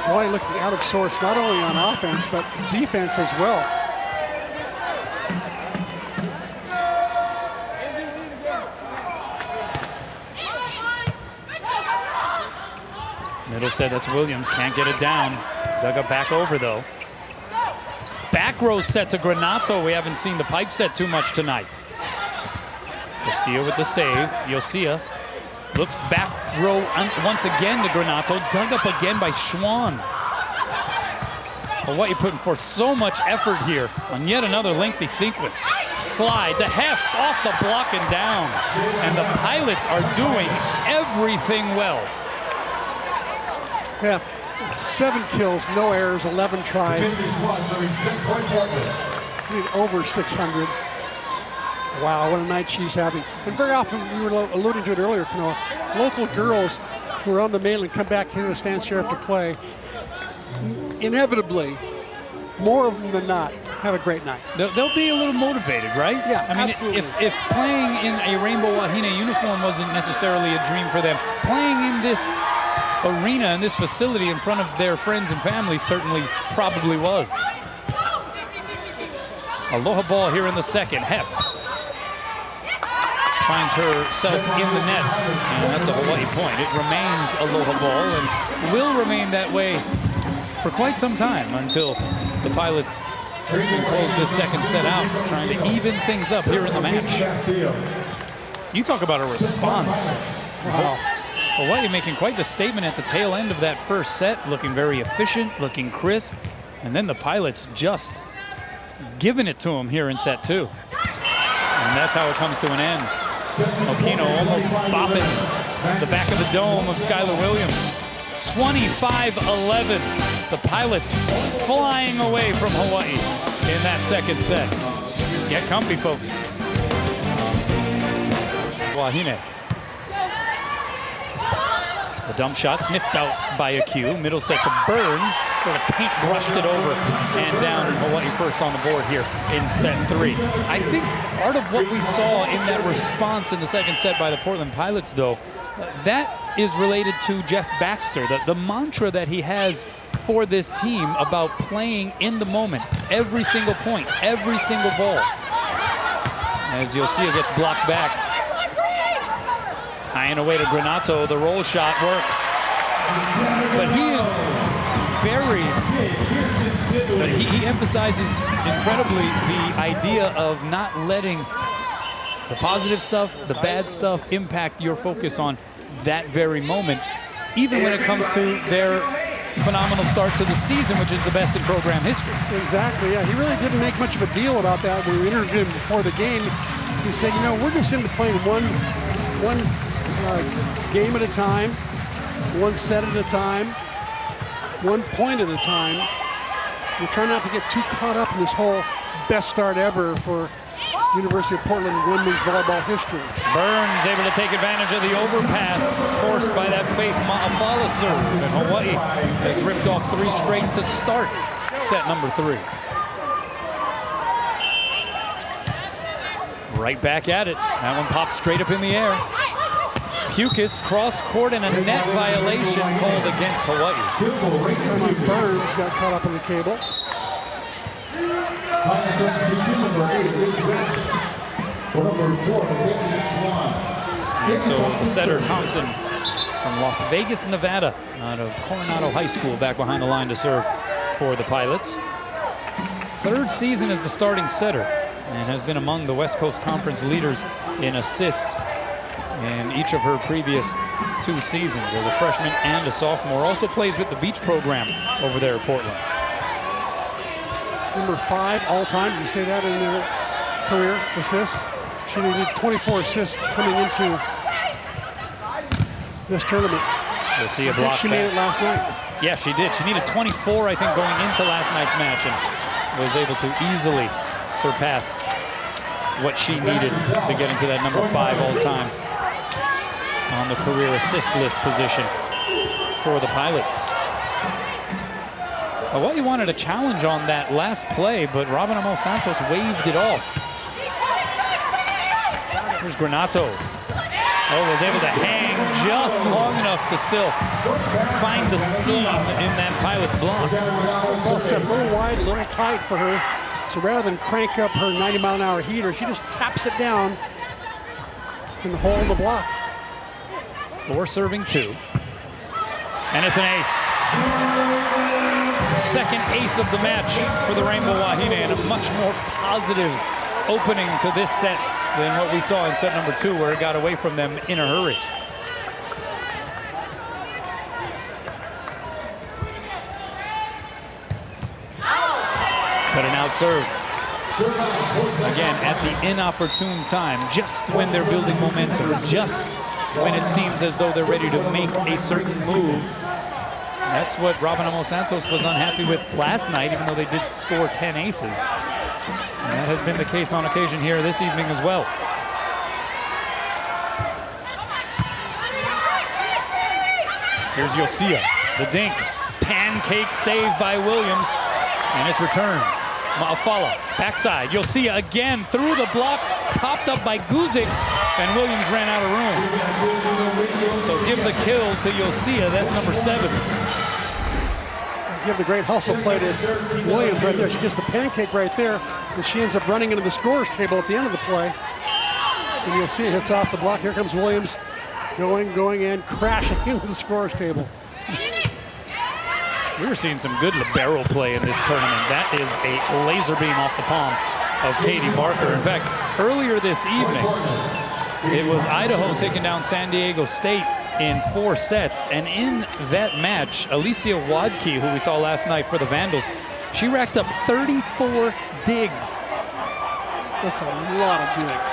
Hawaii looking out of sorts, not only on offense, but defense as well. Middle set, that's Williams, can't get it down. Dug up back over though. Back row set to Granato. We haven't seen the pipe set too much tonight. Castillo with the save. Yosia looks back row once again to Granato. Dug up again by Schwann. Hawaii putting forth so much effort here on yet another lengthy sequence. Slide to heft off the block and down. And the Pilots are doing everything well. Heft, 7 kills, no errors, 11 tries. Over 600. Wow, what a night she's having. And very often, we were alluding to it earlier, Kanoa, local girls who are on the mainland come back here to Stan Sheriff to play. Inevitably, more of them than not, have a great night. They'll be a little motivated, right? Yeah, I mean, absolutely. If playing in a Rainbow Wahine uniform wasn't necessarily a dream for them, playing in this arena, in this facility in front of their friends and family certainly probably was. Aloha ball here in the second. Heft finds herself in the net, and that's a Hawaii point. It remains Aloha ball and will remain that way for quite some time until the Pilots can close this second set out, trying to even things up here in the match. You talk about a response. Wow. Hawaii making quite the statement at the tail end of that first set, looking very efficient, looking crisp, and then the Pilots just giving it to them here in set 2. And that's how it comes to an end. Okino almost bopping the back of the dome of Skylar Williams. 25-11. The Pilots flying away from Hawaii. in that second set. Get comfy, folks. Wahine. The dump shot sniffed out by a cue. Middle set to Burns. Sort of paint brushed it over and down. And Hawaii first on the board here in set 3. I think part of what we saw in that response in the second set by the Portland Pilots, though, that is related to Jeff Baxter. The mantra that he has for this team about playing in the moment. Every single point, every single ball. As Yosia gets blocked back. High and away to Granato, the roll shot works. But he is he emphasizes incredibly the idea of not letting the positive stuff, the bad stuff impact your focus on that very moment, even when it comes to their phenomenal start to the season, which is the best in program history. Exactly, yeah. He really didn't make much of a deal about that when we interviewed him before the game. He said, you know, we're just into playing one game at a time, one set at a time, 1 point at a time. We're trying not to get too caught up in this whole best start ever for University of Portland women's volleyball history. Burns able to take advantage of the overpass forced by that Faith Ma'afala serve. And Hawaii has ripped off 3 straight to start set number 3. Right back at it. That one popped straight up in the air. Pukas cross court and a net violation called against Hawaii. Burns got caught up on the cable. And so the setter Thompson from Las Vegas, Nevada, out of Coronado High School, back behind the line to serve for the Pilots. 3rd season as the starting setter and has been among the West Coast Conference leaders in assists in each of her previous 2 seasons as a freshman and a sophomore. Also plays with the Beach program over there at Portland. Number 5 all-time. Did you say that in their career assists? She needed 24 assists coming into this tournament. We'll see a block. She made it last night. Yeah, she did. She needed 24, I think, going into last night's match, and was able to easily surpass what she needed to get into that number 5 all-time on the career assist list position for the Pilots. Hawaii wanted a challenge on that last play, but Robin Amos Santos waved it off. Here's Granato. Oh, was able to hang just long enough to still find the seam in that Pilots block. Ball set a little wide, a little tight for her. So rather than crank up her 90-mile-an-hour heater, she just taps it down in the hole in the block. 4 serving 2. And it's an ace. Second ace of the match for the Rainbow Wahine, and a much more positive opening to this set than what we saw in set number 2, where it got away from them in a hurry. But an out serve. Again, at the inopportune time, just when they're building momentum, just when it seems as though they're ready to make a certain move. That's what Robin Amos Santos was unhappy with last night, even though they did score 10 aces. And that has been the case on occasion here this evening as well. Here's Yosia, the dink. Pancake save by Williams, and it's returned. Ma'afala, backside. Yosia again through the block, popped up by Guzik, and Williams ran out of room. So give the kill to Yosia, that's number 7. Give the great hustle play to Williams right there. She gets the pancake right there, and she ends up running into the scorer's table at the end of the play. And you'll see it hits off the block. Here comes Williams going, and crashing into the scorer's table. We were seeing some good libero play in this tournament. That is a laser beam off the palm of Katie Barker. In fact, earlier this evening, it was Idaho taking down San Diego State in 4 sets. And in that match, Alicia Wadke, who we saw last night for the Vandals, she racked up 34 digs. That's a lot of digs.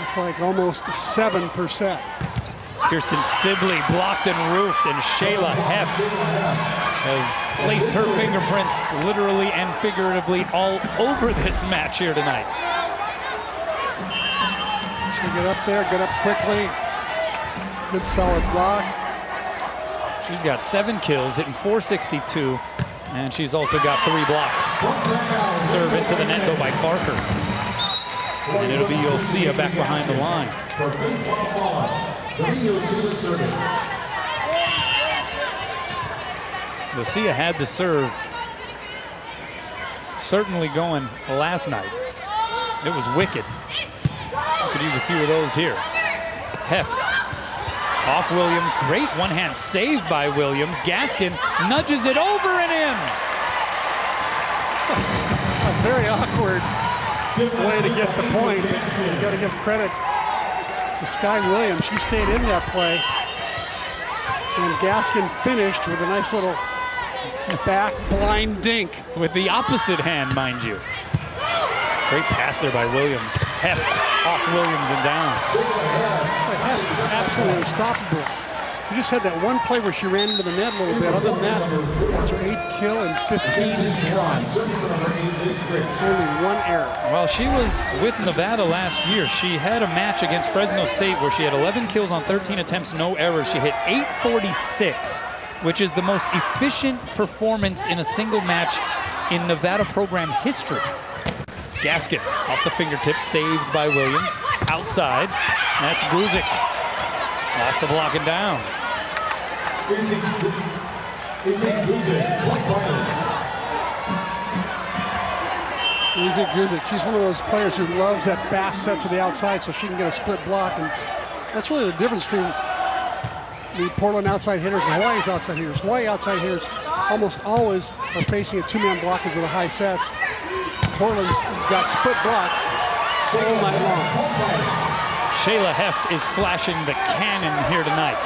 It's like almost 7%. Kirsten Sibley blocked and roofed, and Shayla Heft has placed her fingerprints literally and figuratively all over this match here tonight. She'll get up there, get up quickly. Good solid block. She's got 7 kills, hitting .462, and she's also got 3 blocks. Serve into the net though by Barker. And it'll be Yosia back behind the line. Yosia had the serve certainly going last night. It was wicked. Could use a few of those here. Heft off Williams. Great one-hand save by Williams. Gaskin nudges it over and in. A very awkward way to get the point. You got to give credit to Sky Williams. She stayed in that play. And Gaskin finished with a nice little back blind dink. With the opposite hand, mind you. Great pass there by Williams. Heft off Williams and down. Heft is absolutely unstoppable. She just had that one play where she ran into the net a little bit. Other than that, that's her 8th kill and 15 tries. Only 1 error. Well, she was with Nevada last year. She had a match against Fresno State where she had 11 kills on 13 attempts, no errors. She hit .846, which is the most efficient performance in a single match in Nevada program history. Gaskin off the fingertips, saved by Williams. Outside, that's Guzik. Off the block and down. Guzik, she's one of those players who loves that fast set to the outside so she can get a split block. And that's really the difference between the Portland outside hitters and Hawaii's outside hitters. Hawaii outside hitters almost always are facing a 2-man block because of the high sets. Portland's got split blocks all night long. Shayla Heft is flashing the cannon here tonight.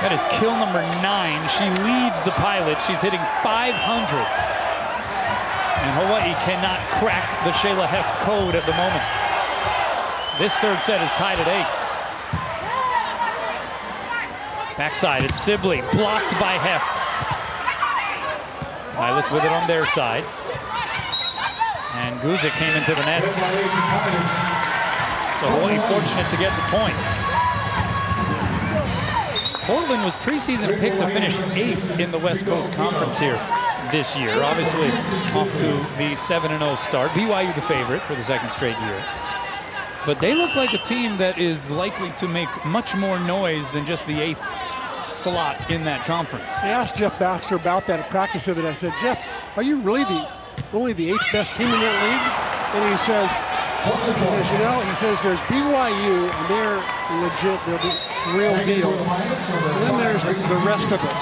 That is kill number 9. She leads the Pilots. She's hitting .500. And Hawaii cannot crack the Shayla Heft code at the moment. This third set is tied at 8. Backside, it's Sibley, blocked by Heft. Pilots with it on their side. And Guzik came into the net. So Hawaii fortunate to get the point. Portland was preseason picked to finish 8th in the West Coast Conference here this year. Obviously off to the 7-0 start. BYU the favorite for the 2nd straight year. But they look like a team that is likely to make much more noise than just the 8th slot in that conference. I asked Jeff Baxter about that at practice the other day. I said, Jeff, are you really only the 8th best team in that league? And he says, you know, there's BYU, and they're legit, they're the real deal. And then there's the rest of us.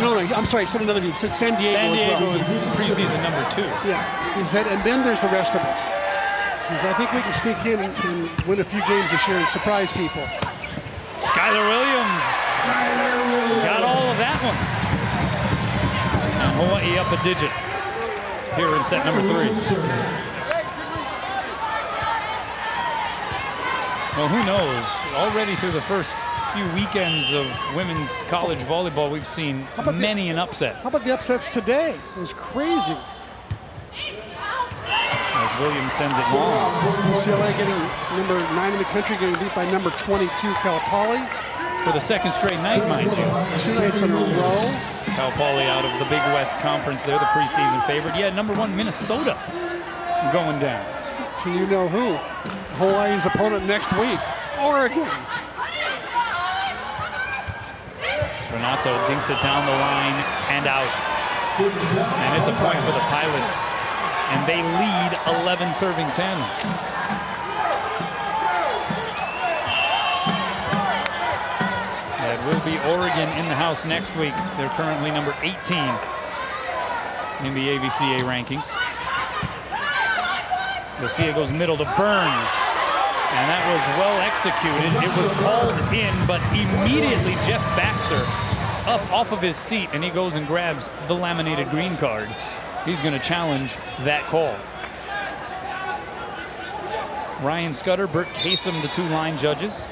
no, I'm sorry, he said another team. He said San Diego as well. was preseason number 2. Yeah, he said, and then there's the rest of us. He says, I think we can sneak in and win a few games this year and surprise people. Skylar Williams got all of that one. And Hawaii up a digit here in set number 3. Well, who knows? Already through the first few weekends of women's college volleyball, we've seen many an upset. How about the upsets today? It was crazy. As Williams sends it long. UCLA getting number 9 in the country, getting beat by number 22 Cal Poly. For the 2nd straight night, mind you. 2 nights in a row. Cal Poly out of the Big West Conference. They're the preseason favorite. Yeah, number 1 Minnesota going down. So you know who? Hawaii's opponent next week, Oregon. Renato dinks it down the line and out. And it's a point for the Pilots. And they lead 11 serving 10. That will be Oregon in the house next week. They're currently number 18 in the AVCA rankings. Yosia goes middle to Burns. And that was well executed. It was called in, but immediately Jeff Baxter up off of his seat, and he goes and grabs the laminated green card. He's going to challenge that call. Ryan Scudder, Bert Kasem, the 2 line judges.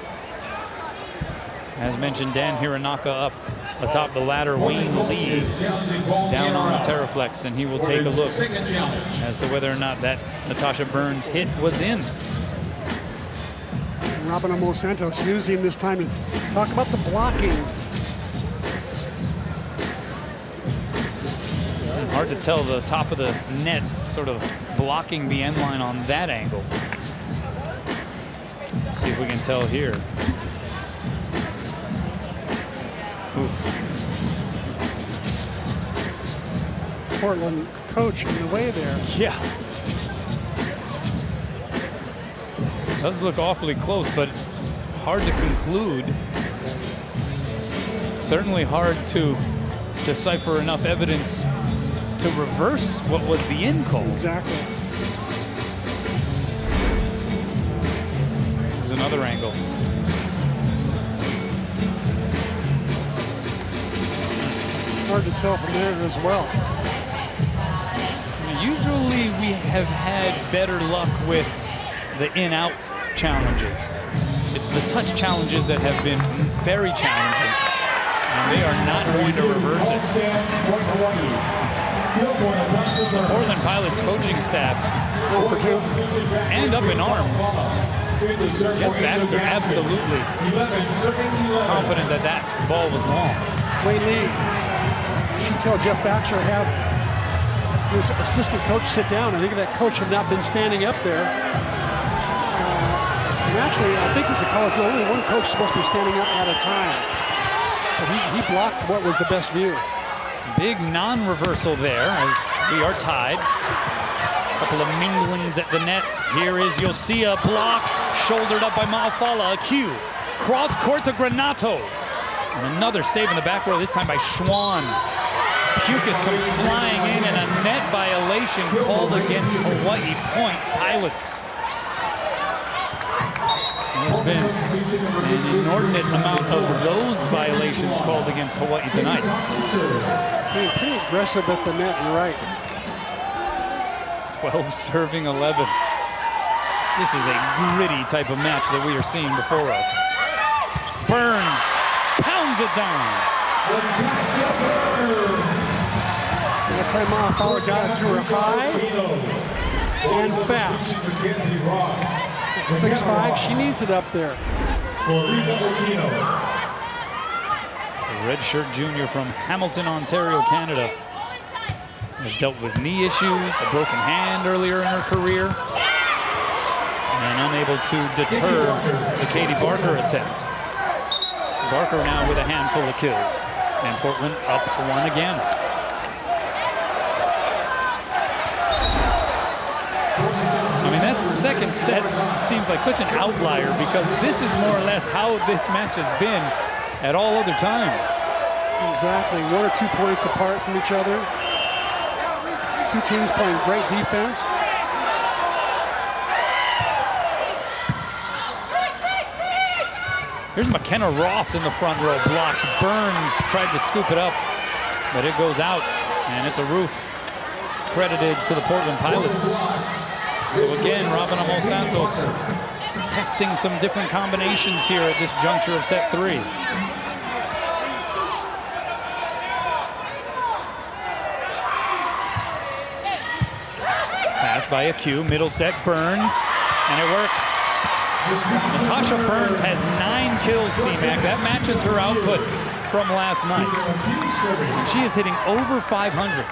As mentioned, Dan Hiranaka up atop the ladder. Wayne Lee down on Terraflex, and he will take a look as to whether or not that Natasha Burns hit was in. Robin Amo Santos using this time to talk about the blocking. Hard to tell the top of the net sort of blocking the end line on that angle. Let's see if we can tell here. Ooh. Portland coach in the way there. Yeah. Does look awfully close, but hard to conclude. Certainly hard to decipher enough evidence to reverse what was the in call. Exactly. There's another angle. Hard to tell from there as well. Usually we have had better luck with the in-out challenges. It's the touch challenges that have been very challenging, and they are not going to reverse it. The Portland Pilots coaching staff and up in arms. Jeff Baxter absolutely confident that that ball was long. Wayne Lee, you should tell Jeff Baxter to have his assistant coach sit down. I think that coach had not been standing up there. And actually, I think as a college rule, only one coach is supposed to be standing up at a time. But he blocked what was the best view. Big non-reversal there as we are tied. A couple of minglings at the net. Here is Yosia blocked, shouldered up by Maafala. A cue. Cross court to Granato. And another save in the back row, this time by Schwann. Pukas comes flying in and a net violation called against Hawaii Point Pilots. There's been an inordinate amount of those violations called against Hawaii tonight. Being pretty aggressive at the net, you're right. 12 serving 11. This is a gritty type of match that we are seeing before us. Burns pounds it down. That time Maafala got it to her high and fast. At 6'5", she needs it up there. A redshirt junior from Hamilton, Ontario, Canada. Has dealt with knee issues, a broken hand earlier in her career, and unable to deter the Katie Barker attempt. Barker now with a handful of kills, and Portland up one again. I mean, that second set seems like such an outlier because this is more or less how this match has been at all other times. Exactly, 1 or 2 points apart from each other. Two teams playing great defense. Here's McKenna Ross in the front row, blocked. Burns tried to scoop it up, but it goes out, and it's a roof credited to the Portland Pilots. So again, Robin Amo Santos testing some different combinations here at this juncture of set 3. Pass by a Q, middle set, Burns, and it works. Natasha Burns has 9 kills, C-Mac. That matches her output from last night. And she is hitting over 500.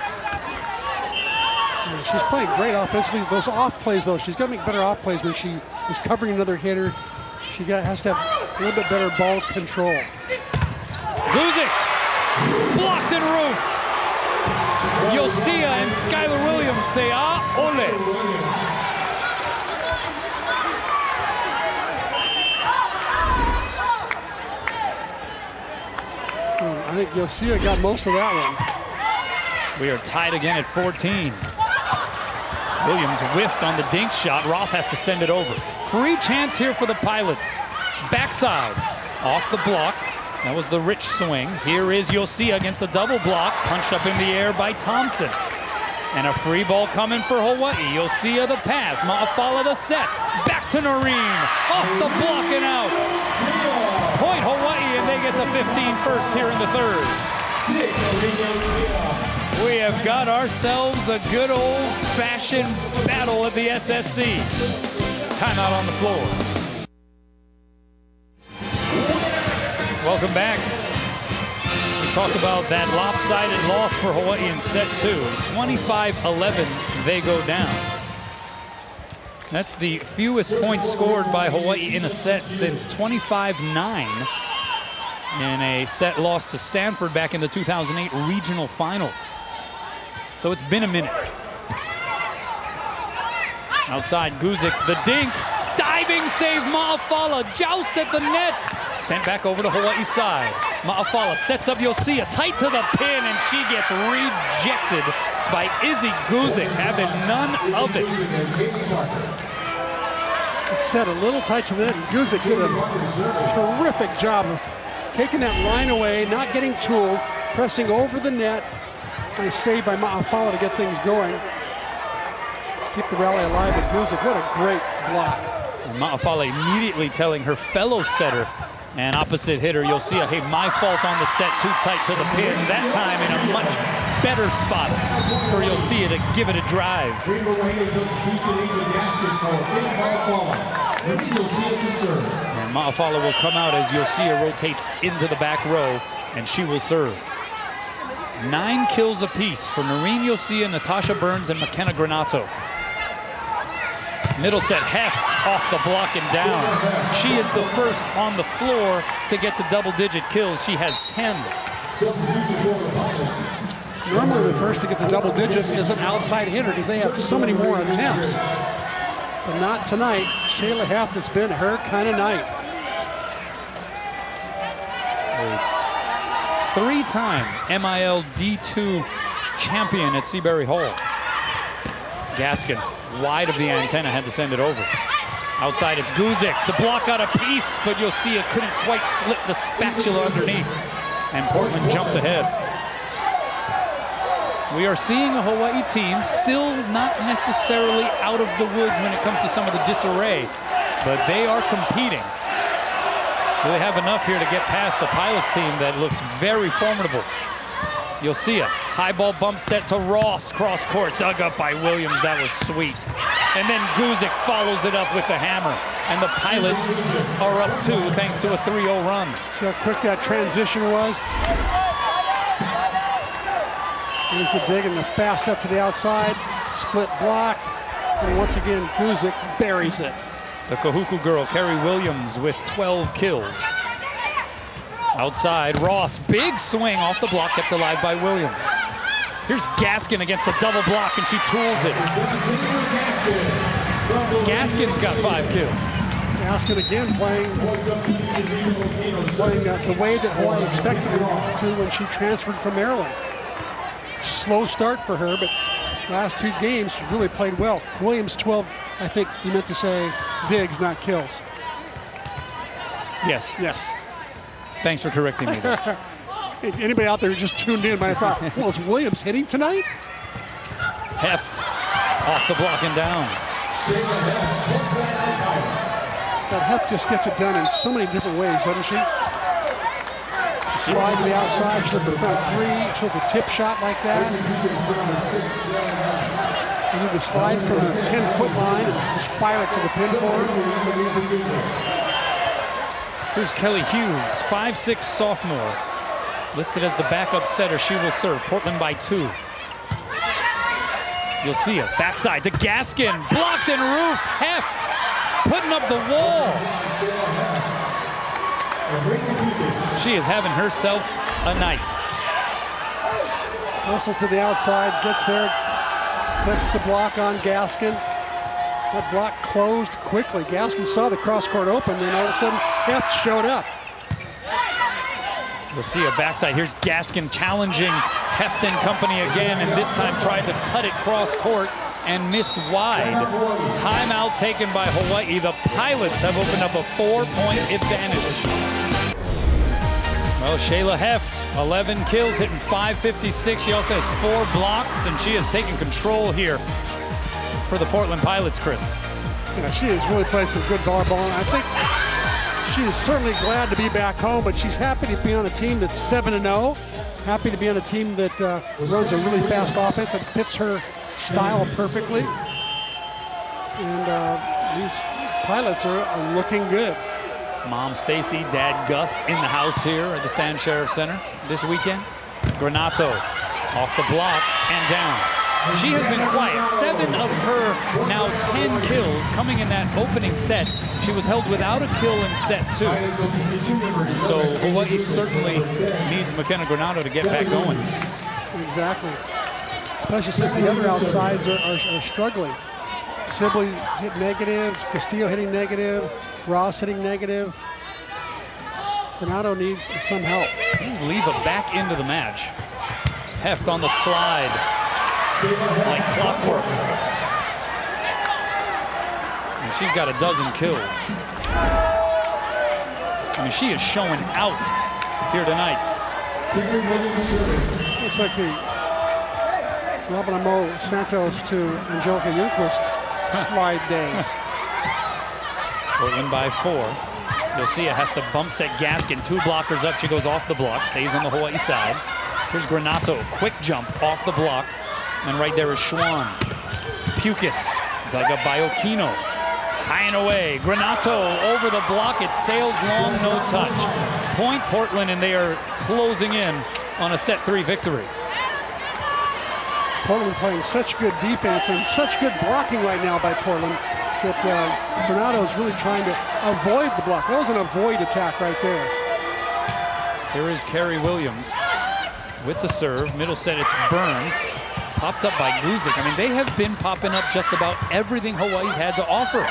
Yeah, she's playing great offensively. Those off plays, though, she's got to make better off plays when she is covering another hitter. She has to have a little bit better ball control. Guzik, blocked and roofed. Yosia and Skylar Williams say, ah, ole. I think Yosia got most of that one. We are tied again at 14. Williams whiffed on the dink shot. Ross has to send it over. Free chance here for the Pilots. Backside, off the block. That was the rich swing. Here is Yosia against the double block. Punched up in the air by Thompson. And a free ball coming for Hawaii. Yosia the pass. Maafala the set. Back to Noreen. Off the block and out. Point Hawaii, and they gets a 15 first here in the third. We have got ourselves a good old-fashioned battle at the SSC. Timeout on the floor. Welcome back. We talk about that lopsided loss for Hawaii in set 2. 25-11, they go down. That's the fewest points scored by Hawaii in a set since 25-9 in a set loss to Stanford back in the 2008 regional final. So it's been a minute. Outside, Guzik, the dink, diving save, Ma'afala, joust at the net. Sent back over to Hawaii's side. Ma'afala sets up Yosia, tight to the pin, and she gets rejected by Izzy Guzik, having none of it. It's set a little tight to the net, and Guzik did a terrific job of taking that line away, not getting tooled, pressing over the net. Nice save by Ma'afala to get things going. Keep the rally alive at Guzik. What a great block. And Ma'afala immediately telling her fellow setter and opposite hitter, Yosia, hey, my fault on the set, too tight to the pin. That time in a much better spot for Yosia to give it a drive. And Ma'afala will come out as Yosia rotates into the back row, and she will serve. 9 kills apiece for Noreen Yosia, Natasha Burns, and McKenna Granato. Middle set, Heft off the block and down. She is the first on the floor to get to double-digit kills. She has 10. Normally the first to get the double digits is an outside hitter because they have so many more attempts. But not tonight. Shayla Heft, it's been her kind of night. A 3-time MIL D2 champion at Seabury Hall. Gaskin, wide of the antenna, had to send it over. Outside, it's Guzik. The block got a piece, but you'll see it couldn't quite slip the spatula underneath. And Portland jumps ahead. We are seeing a Hawaii team still not necessarily out of the woods when it comes to some of the disarray, but they are competing. They have enough here to get past the Pilots team that looks very formidable. You'll see a high ball bump set to Ross, cross court, dug up by Williams. That was sweet. And then Guzik follows it up with the hammer. And the Pilots are up 2 thanks to a 3-0 run. See how quick that transition was? Here's the dig and the fast set to the outside. Split block. And once again, Guzik buries it. The Kahuku girl, Kerry Williams, with 12 kills. Outside, Ross, big swing off the block, kept alive by Williams. Here's Gaskin against the double block, and she tools it. Gaskin's got 5 kills. Gaskin again playing the way that Hawaii expected her to when she transferred from Maryland. Slow start for her, but last 2 games she really played well. Williams 12, I think you meant to say digs, not kills. Yes. Yes. Thanks for correcting me there. Anybody out there who just tuned in might have thought, well, is Williams hitting tonight? Heft off the block and down. That Heft just gets it done in so many different ways, doesn't she? Slide to the outside, she'll hit the front 3, she'll hit the tip shot like that. You need to slide from the 10-foot line and just fire it to the pin forward. Here's Kelly Hughes, 5'6" sophomore. Listed as the backup setter, she will serve. Portland by 2. You'll see it. Backside to Gaskin. Blocked and roofed. Heft putting up the wall. She is having herself a night. Hustles to the outside, gets there, gets the block on Gaskin. That block closed quickly. Gaskin saw the cross court open, and all of a sudden, Heft showed up. We'll see a backside. Here's Gaskin challenging Heft and company again, and this time tried to cut it cross court and missed wide. Timeout taken by Hawaii. The Pilots have opened up a 4-point advantage. Well, Shayla Heft, 11 kills, hitting .556. She also has 4 blocks, and she has taken control here for the Portland Pilots, Chris. Yeah, she has really played some good volleyball, and I think She is certainly glad to be back home, but she's happy to be on a team that's 7-0. Happy to be on a team that runs a really fast offense that fits her style perfectly. And these pilots are looking good. Mom Stacy, Dad Gus in the house here at the Stan Sheriff Center this weekend. Granato off the block and down. She has been quiet. 7 of her now 10 kills coming in that opening set. She was held without a kill in set 2. And so Hawaii certainly needs McKenna Granato to get back going. Exactly. Especially since the other outsides are struggling. Sibley's hit negative, Castillo hitting negative, Ross hitting negative. Granato needs some help. Here's Leva back into the match. Heft on the slide. Like clockwork. And she's got a dozen kills. I mean, she is showing out here tonight. Looks like the Robin Amo Santos to Angelica Youngquist slide days. Portland by 4. Lucia has to bump set Gaskin. 2 blockers up. She goes off the block. Stays on the Hawaii side. Here's Granato. Quick jump off the block. And right there is Schwann. Pukas dug up by Okino. High and away. Granato over the block. It sails long, no touch. Point Portland, and they are closing in on a set 3 victory. Portland playing such good defense and such good blocking right now by Portland that Granato is really trying to avoid the block. That was an avoid attack right there. Here is Carrie Williams with the serve. Middle set, it's Burns. Popped up by Guzik. I mean, they have been popping up just about everything Hawaii's had to offer.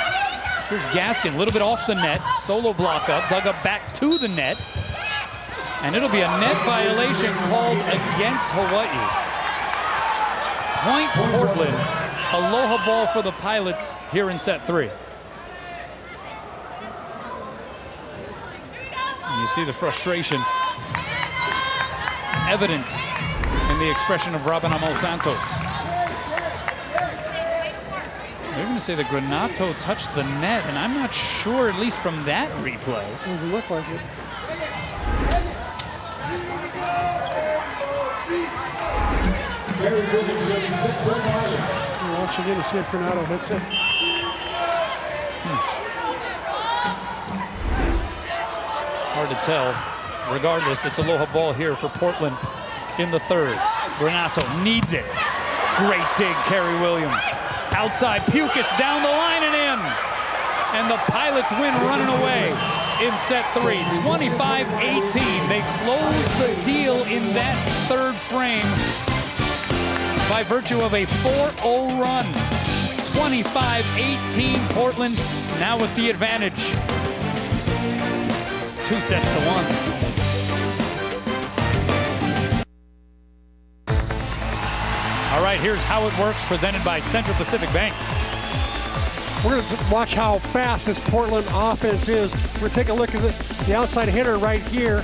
Here's Gaskin, a little bit off the net. Solo block up, dug up back to the net. And it'll be a net violation called against Hawaii. Point Portland. Aloha ball for the Pilots here in set 3. And you see the frustration evident in the expression of Robin Amo Santos. They're going to say that Granato touched the net, and I'm not sure, at least from that replay. Doesn't look like it. We'll watch again to see if Granato hits it. Hard to tell. Regardless, it's Aloha ball here for Portland in the 3rd. Granato needs it. Great dig, Carrie Williams. Outside, Pukas down the line and in. And the Pilots win running away in set 3. 25-18. They close the deal in that 3rd frame by virtue of a 4-0 run. 25-18 Portland now with the advantage. 2 sets to 1. All right, here's How It Works, presented by Central Pacific Bank. We're going to watch how fast this Portland offense is. We're going to take a look at the outside hitter right here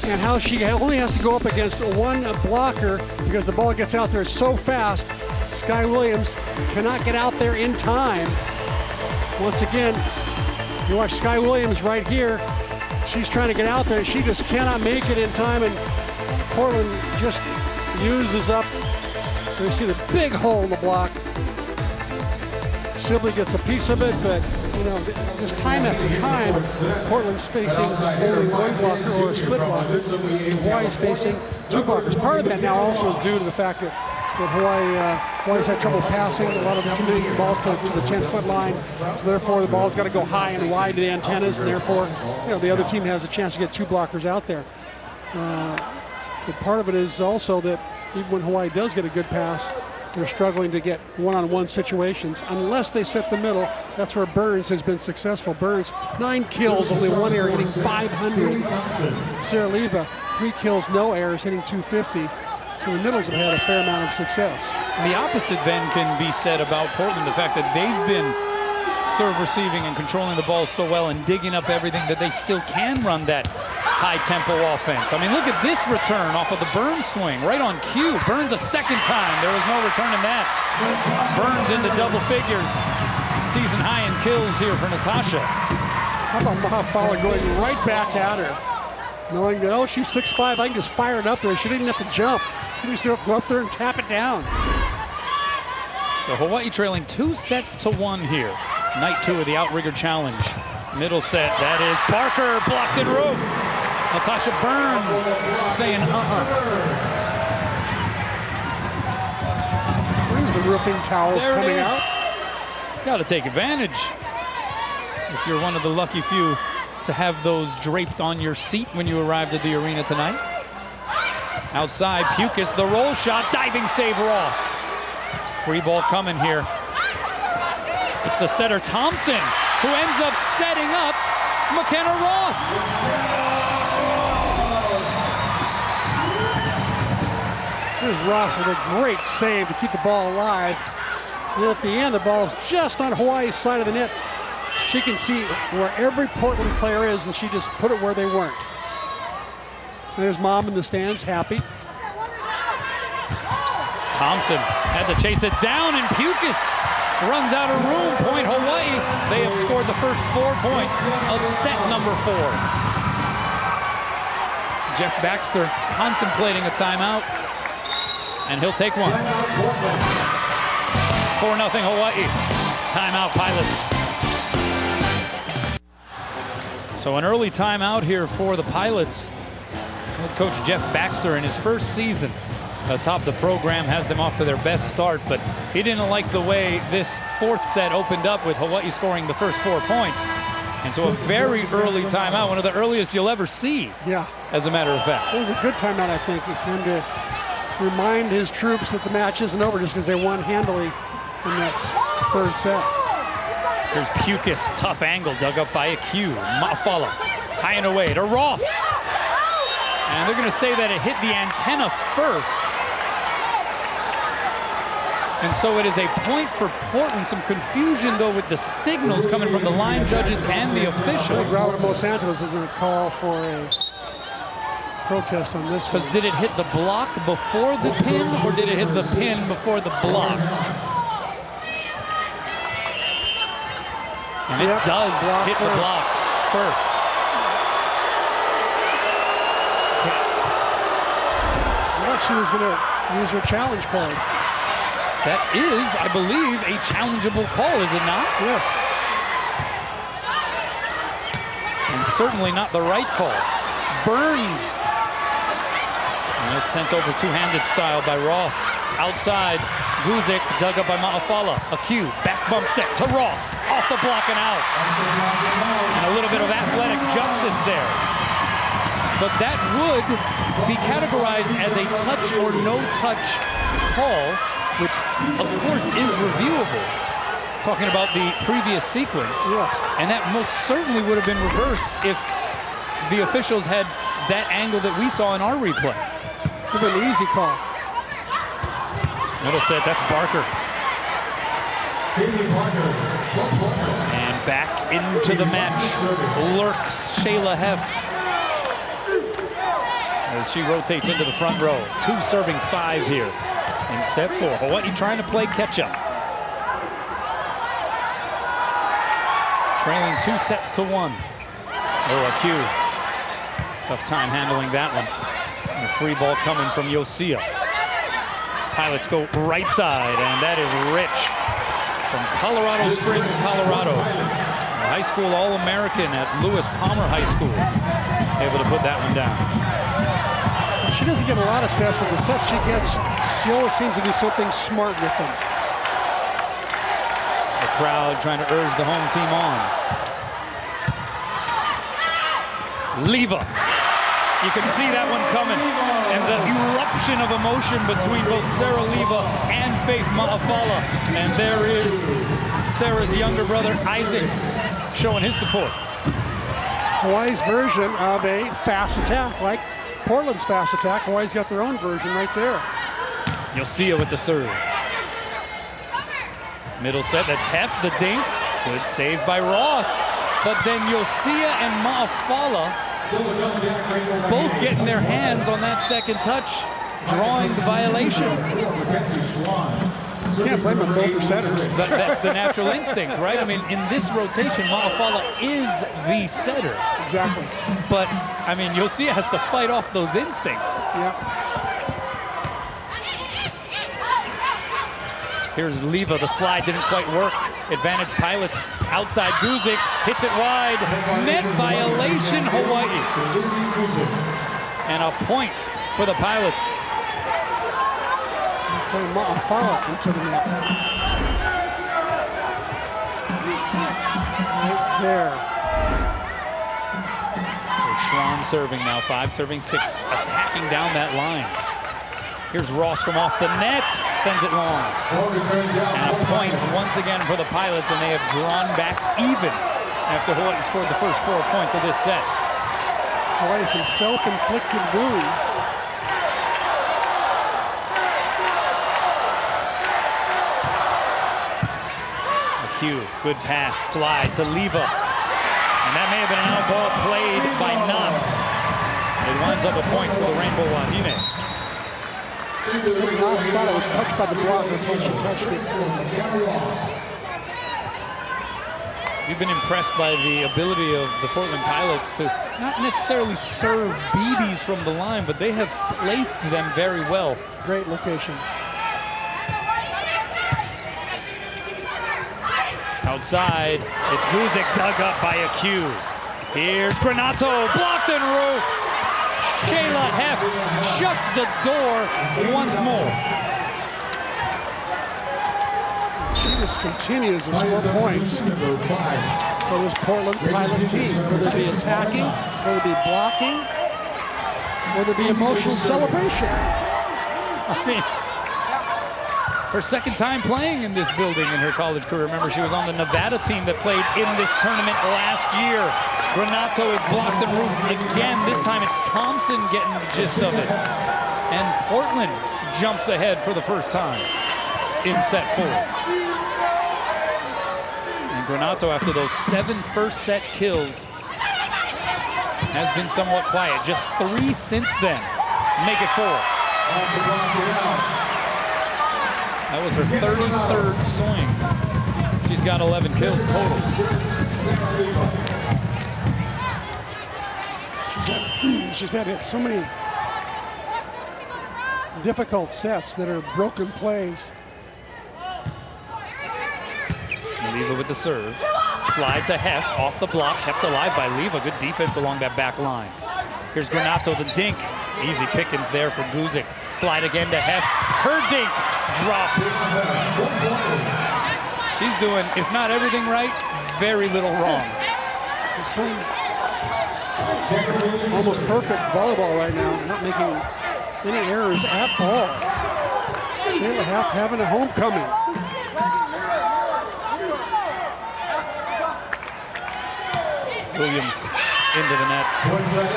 and how she only has to go up against 1 blocker because the ball gets out there so fast. Sky Williams cannot get out there in time. Once again, you watch Sky Williams right here. She's trying to get out there. She just cannot make it in time, and Portland just uses up. You see the big hole in the block. Sibley gets a piece of it, but you know, just time after time, Portland's facing only 1 blocker or a split blocker. Hawaii's facing 2 blockers. Part of that now also is due to the fact that Hawaii's had trouble passing. A lot of them committing balls to the 10-foot line, so therefore the ball's got to go high and wide to the antennas, and therefore, you know, the other team has a chance to get 2 blockers out there. But part of it is also that even when Hawaii does get a good pass, they're struggling to get one-on-one situations unless they set the middle. That's where Burns has been successful. Burns, 9 kills, only 1 error, hitting 500. Sarah Leva, 3 kills, no errors, hitting 250. So the middles have had a fair amount of success. The opposite then can be said about Portland, the fact that they've been serve receiving and controlling the ball so well and digging up everything that they still can run that high-tempo offense. I mean, look at this return off of the Burns swing, right on cue. Burns a second time. There was no return in that. Burns into double figures. Season high in kills here for Natasha. How about Mahafala going right back at her, knowing that, oh, she's 6'5", I can just fire it up there. She didn't have to jump. She just go up there and tap it down. So Hawaii trailing 2-1 here. Night 2 of the outrigger challenge. Middle set, that is Barker, blocked in rope. Natasha Burns saying Where's the roofing towels there coming out? Got to take advantage. If you're one of the lucky few to have those draped on your seat when you arrived at the arena tonight. Outside, Pukas, the roll shot, diving save Ross. Free ball coming here. It's the setter Thompson who ends up setting up McKenna Ross. Here's Ross with a great save to keep the ball alive. And at the end, the ball's just on Hawaii's side of the net. She can see where every Portland player is, and she just put it where they weren't. There's Mom in the stands, happy. Thompson had to chase it down, and Pukas runs out of room. Point Hawaii. They have scored the first 4 points of set number 4. Jeff Baxter contemplating a timeout, and he'll take one. 4-0 Hawaii. Timeout Pilots. So an early timeout here for the Pilots. Head coach Jeff Baxter in his first season atop the program has them off to their best start, but he didn't like the way this 4th set opened up with Hawaii scoring the first 4 points. And so a very early timeout, one of the earliest you'll ever see. Yeah. As a matter of fact. It was a good timeout, I think, for him to remind his troops that the match isn't over just because they won handily in that 3rd set. Here's Pukas, tough angle, dug up by a Q. Mafala, high and away to Ross. And they're going to say that it hit the antenna first. And so it is a point for Portland. Some confusion, though, with the signals coming from the line judges and the officials. I think Robert Los Angeles is going to call for a protest on this one. Because did it hit the block before the pin, or did it hit the pin before the block? And it does hit the block first. I thought she was going to use her challenge card. That is, I believe, a challengeable call, is it not? Yes. And certainly not the right call. Burns. And it's sent over two-handed style by Ross. Outside, Guzik dug up by Ma'afala. A cue, back bump set to Ross. Off the block and out. And a little bit of athletic justice there. But that would be categorized as a touch or no touch call, which of course is reviewable. Talking about the previous sequence. Yes. And that most certainly would have been reversed if the officials had that angle that we saw in our replay. It would have been an easy call. Middle set, that's Barker. And back into the match lurks Shayla Heft as she rotates into the front row. 2 serving 5 here in set 4. Hawaii trying to play catch up. Trailing 2-1. Oh, a cue. Tough time handling that one. And a free ball coming from Yosia. Pilots go right side, and that is Rich from Colorado Springs, Colorado. A high school All-American at Lewis Palmer High School. Able to put that one down. She doesn't get a lot of sets, but the sets she gets, she always seems to do something smart with them. The crowd trying to urge the home team on. Leva. You can see that one coming. And the eruption of emotion between both Sarah Leva and Faith Ma'afala. And there is Sarah's younger brother, Isaac, showing his support. Hawaii's version of a fast attack, like Portland's fast attack. Hawaii's got their own version right there. You'll see it with the serve. Middle set, that's Heft, the dink. Good save by Ross. But then Yosia and Ma'afala both getting their hands on that second touch, drawing the violation. Can't blame them, both are setters. That's the natural instinct, right? I mean, in this rotation, Ma'afala is the setter. Exactly. But, I mean, Yosia has to fight off those instincts. Yep. Here's Leva, the slide didn't quite work. Advantage Pilots, outside Guzik, hits it wide. Net violation, Hawaii. And a point for the Pilots. Until Ma'afala into the net. Right there. So Schwann serving now, 5 serving 6, attacking down that line. Here's Ross from off the net, sends it long. And a point once again for the Pilots, and they have drawn back even after Hawaii scored the first 4 points of this set. Hawaii some self-inflicted wounds. McHugh, good pass, slide to Leva. And that may have been an out ball played by Knotts. It winds up a point for the Rainbow Wahine. Knotts thought it was touched by the block. That's when she touched it. You've been impressed by the ability of the Portland Pilots to not necessarily serve BBs from the line, but they have placed them very well. Great location. Outside, it's Guzik dug up by a Q. Here's Granato, blocked and roofed. Shayla Heff shuts the door once more. She just continues to score points for this Portland Pilot team. Whether it be attacking, whether it be blocking, whether it be emotional celebration. I mean, her second time playing in this building in her college career. Remember, she was on the Nevada team that played in this tournament last year. Granato is blocked and roofed again. This time it's Thompson getting the gist of it. And Portland jumps ahead for the first time in set 4. And Granato, after those 7 first set kills, has been somewhat quiet. Just 3 since then. Make it 4. That was her 33rd swing. She's got 11 kills total. She's had so many difficult sets that are broken plays. Leva with the serve. Slide to Heff, off the block, kept alive by Leva. Good defense along that back line. Here's Granato, the dink. Easy pickings there for Guzik. Slide again to Heff. Her dink drops. She's doing, if not everything right, very little wrong. She's playing almost perfect volleyball right now, not making any errors at all. Shayla Heff having a homecoming. Williams into the net.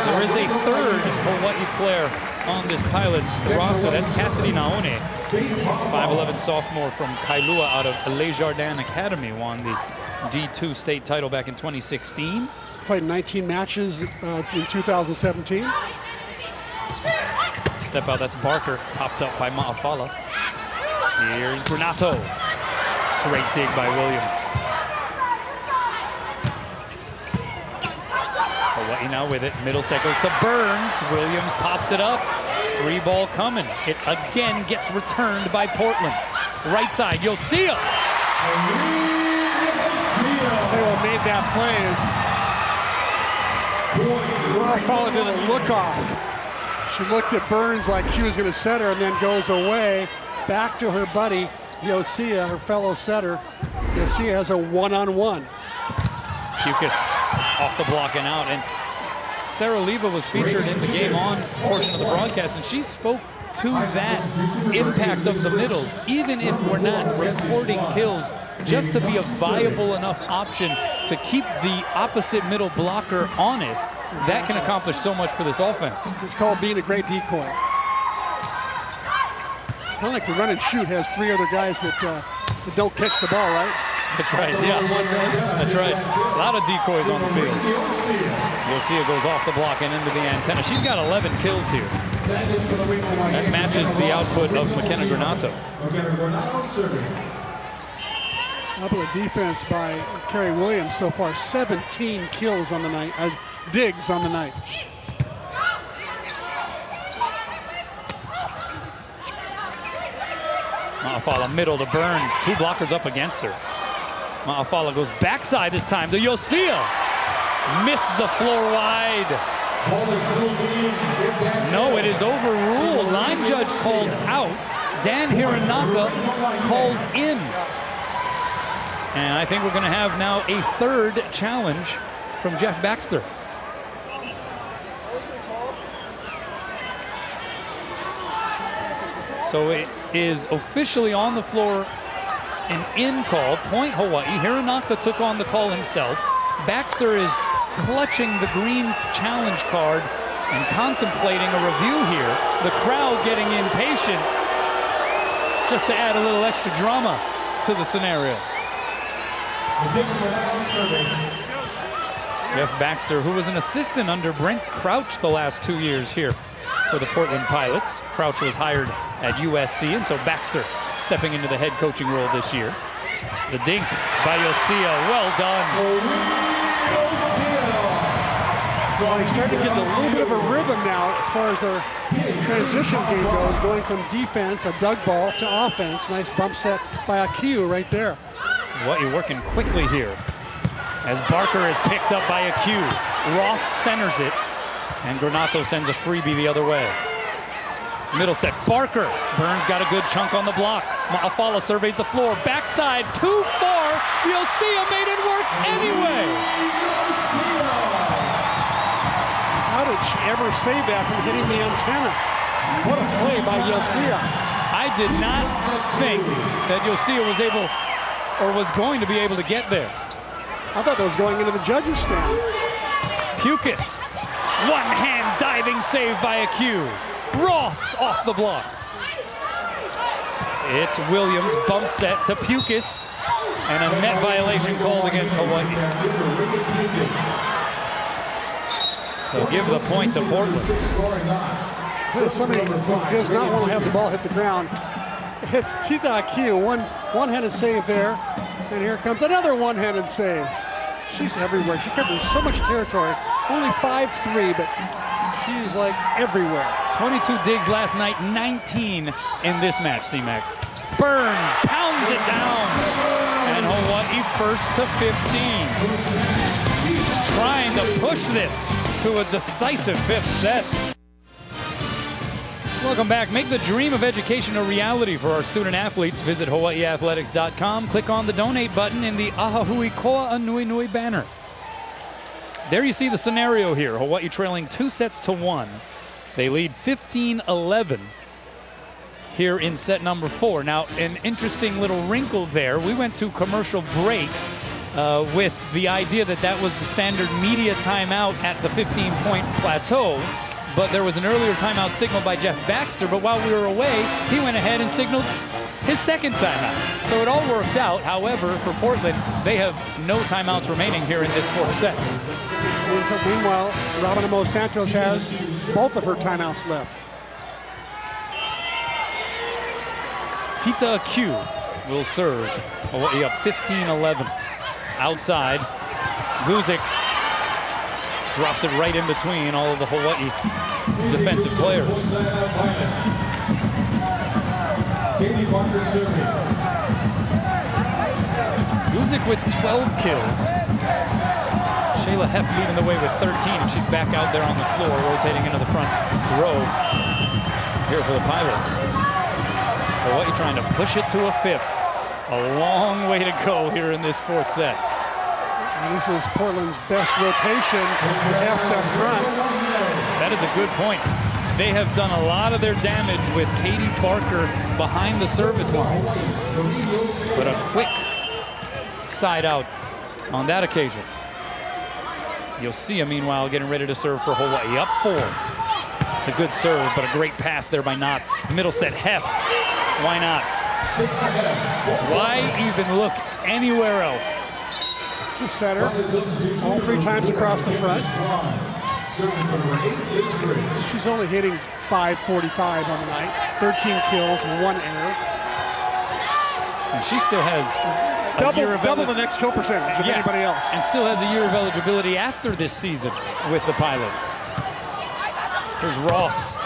There is a third Hawaii player on this Pilots roster. That's Cassidy Naone, 5'11" sophomore from Kailua out of Les Jardins Academy. Won the D2 state title back in 2016. Played 19 matches in 2017. Step out, that's Barker, popped up by Ma'afala. Here's Granato. Great dig by Williams. Hawaii now with it. Middle set goes to Burns. Williams pops it up. Free ball coming. It again gets returned by Portland. Right side, Yosia. Tell you what made that play is Ma'afala did a look off. She looked at Burns like she was going to set her and then goes away back to her buddy Yosia, her fellow setter. Yosia has a one-on-one. Pukas off the block and out. And Sarah Leva was featured in the game on portion of the broadcast, and she spoke to that impact of the middles. Even if we're not recording kills, just to be a viable enough option to keep the opposite middle blocker honest, that can accomplish so much for this offense. It's called being a great decoy. Kind of like the run and shoot has 3 other guys that don't catch the ball, right? That's right, yeah. That's right. A lot of decoys on the field. Yosea goes off the block and into the antenna. She's got 11 kills here. That matches the output of McKenna Granato. Up with defense by Kerry Williams so far, 17 kills on the night, digs on the night. Ma'afala middle to Burns, 2 blockers up against her. Ma'afala goes backside this time to Yosea. Missed the floor wide. No, it is overruled. Line judge called out. Dan Hiranaka calls in. And I think we're going to have now a 3rd challenge from Jeff Baxter. So it is officially on the floor, an in call, point Hawaii. Hiranaka took on the call himself. Baxter is clutching the green challenge card and contemplating a review here. The crowd getting impatient just to add a little extra drama to the scenario. Jeff Baxter, who was an assistant under Brent Crouch the last 2 years here for the Portland Pilots. Crouch was hired at USC, and so Baxter stepping into the head coaching role this year. The dink by Yosea, well done. Well, he's starting to get a little bit of a rhythm now as far as their transition game goes, going from defense, a dug ball, to offense. Nice bump set by Akiu right there. What you're working quickly here as Barker is picked up by Akiu. Ross centers it, and Granato sends a freebie the other way. Middle set, Barker. Burns got a good chunk on the block. Ma'afala surveys the floor. Backside, too far. Yosea made it work anyway. How did she ever save that from hitting the antenna? What a play by Yosea. I did not think that Yosea was able, or was going to be able to get there. I thought that was going into the judges' stand. Pukas, one-hand diving save by Akiu. Ross off the block. It's Williams, bump set to Pukas, and a net violation called against Hawaii. So give the point to Portland. Somebody does not want to have the ball hit the ground. It's Tita Akiu, one-handed save there, and here comes another one-handed save. She's everywhere. She covers so much territory. Only 5'3", but she's like everywhere. 22 digs last night, 19 in this match, C-Mac. Burns pounds it down, and Hawaii first to 15. Trying to push this to a decisive 5th set. Welcome back. Make the dream of education a reality for our student athletes. Visit hawaiiathletics.com. Click on the donate button in the Ahahui Koa Nui Nui banner. There you see the scenario here. Hawaii trailing 2-1. They lead 15-11 here in set number 4. Now, an interesting little wrinkle there. We went to commercial break with the idea that that was the standard media timeout at the 15-point plateau. But there was an earlier timeout signaled by Jeff Baxter, but while we were away, he went ahead and signaled his second timeout. So it all worked out. However, for Portland, they have no timeouts remaining here in this 4th set. Meanwhile, Robin Amo Santos has both of her timeouts left. Tita Akiu will serve. Hawaii up 15-11. Outside, Guzik drops it right in between all of the Hawaii defensive players. Guzik with 12 kills. Shayla Heff leading the way with 13, and she's back out there on the floor, rotating into the front row here for the Pilots. Hawaii trying to push it to a 5th. A long way to go here in this 4th set. And this is Portland's best rotation, half up front. That is a good point. They have done a lot of their damage with Katie Barker behind the service line. But a quick side out on that occasion. Yosea, meanwhile, getting ready to serve for Hawaii. Up 4. It's a good serve, but a great pass there by Knotts. Middle set heft. Why not? Why even look anywhere else? The setter, all 3 times across the front. She's only hitting .545 on the night. 13 kills, 1 error. And she still has double the next kill percentage of anybody else. And still has a year of eligibility after this season with the Pilots. Here's Ross.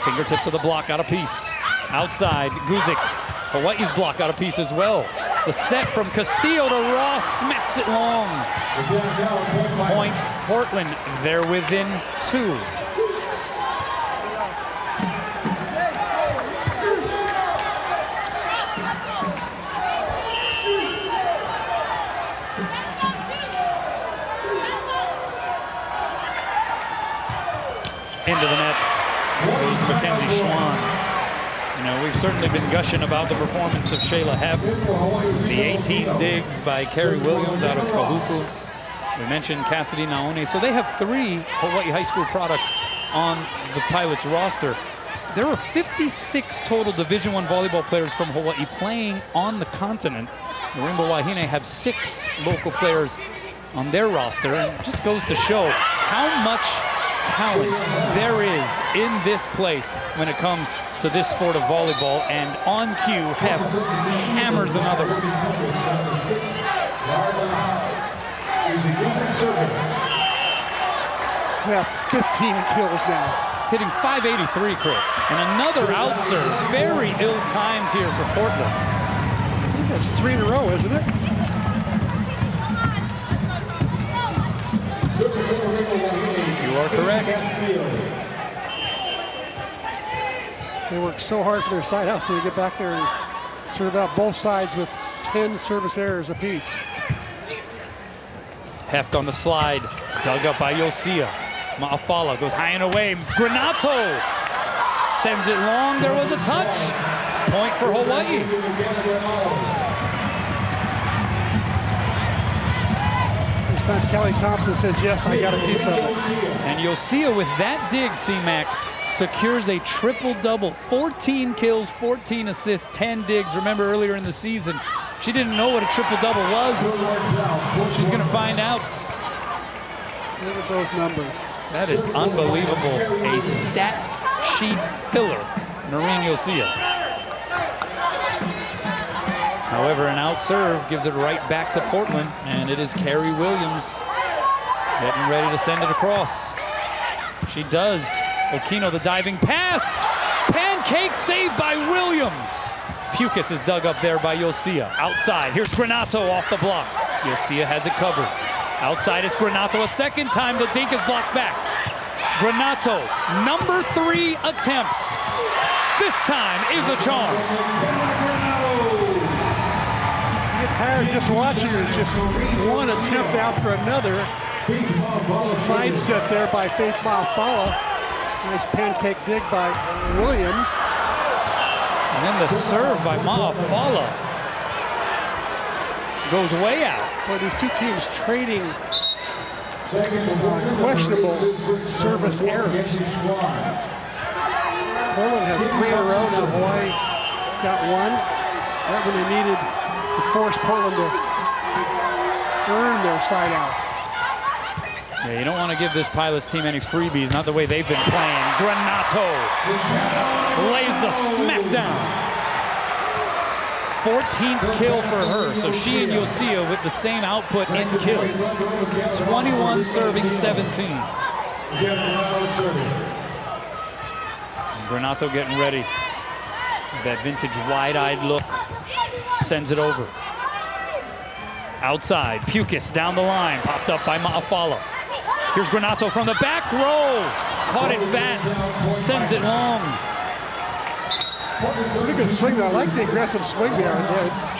Fingertips of the block, out of piece. Outside, Guzik. Hawaii's block out of piece as well. The set from Castillo to Ross, smacks it long. Point Portland, they're within 2. Into the net goes Mackenzie Schwan. You know, we've certainly been gushing about the performance of Shayla Heff. The 18 digs by Carrie Williams out of Kahuku. We mentioned Cassidy Naone. So they have 3 Hawaii high school products on the Pilots roster. There are 56 total Division I volleyball players from Hawaii playing on the continent. The Rainbow Wahine have 6 local players on their roster. And it just goes to show how much talent there is in this place when it comes to this sport of volleyball. And on cue, Heff hammers another one. We have 15 kills now. Hitting .583, Chris. And another out serve. Very ill-timed here for Portland. That's 3 in a row, isn't it? You are correct. They work so hard for their side out, so they get back there and serve out both sides with 10 service errors apiece. Heft on the slide, dug up by Yosia. Ma'afala goes high and away. Granato sends it long. There was a touch. Point for Hawaii. This time Kelly Thompson says, yes, I got a piece of it. And Yosia with that dig, C-Mac, secures a triple-double. 14 kills, 14 assists, 10 digs. Remember earlier in the season, she didn't know what a triple-double was. She's going to find out. Look at those numbers. That is unbelievable. A stat sheet killer, Noreen Yosia. However, an out serve gives it right back to Portland, and it is Carrie Williams getting ready to send it across. She does. Okino, the diving pass. Pancake saved by Williams. Pukas is dug up there by Yosia. Outside, here's Granato off the block. Yosia has it covered. Outside, it's Granato a second time. The dink is blocked back. Granato, number 3 attempt. This time is a charm. I get tired just watching it. Just one attempt after another. Side set there by Faith Ma'afala. Nice pancake dig by Williams. And then the serve by Ma'afala goes way out. Boy, these two teams trading questionable service errors. Portland had 3 in a row. Now Hawaii's got 1. Right when they needed to force Portland to earn their side out. Yeah, you don't want to give this Pilots team any freebies, not the way they've been playing. Granato lays the smackdown. 14th kill for her, so she and Yosia with the same output in kills. 21 serving 17. Granato getting ready. That vintage wide-eyed look. Sends it over. Outside, Pukas down the line, popped up by Ma'afala. Here's Granato from the back row. Caught it fat, sends it long. Pretty good swing though. I like the aggressive swing there.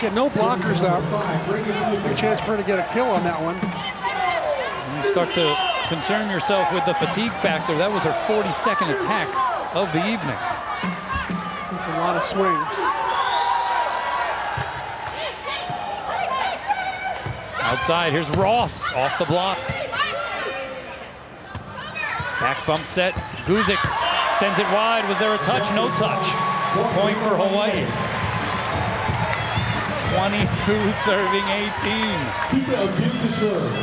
She had no blockers up. A chance for her to get a kill on that one. And you start to concern yourself with the fatigue factor. That was her 42nd attack of the evening. It's a lot of swings. Outside, here's Ross off the block. Back bump set, Guzik sends it wide. Was there a touch? No touch. Point for Hawaii. 22 serving 18. Keep it abuse the serve.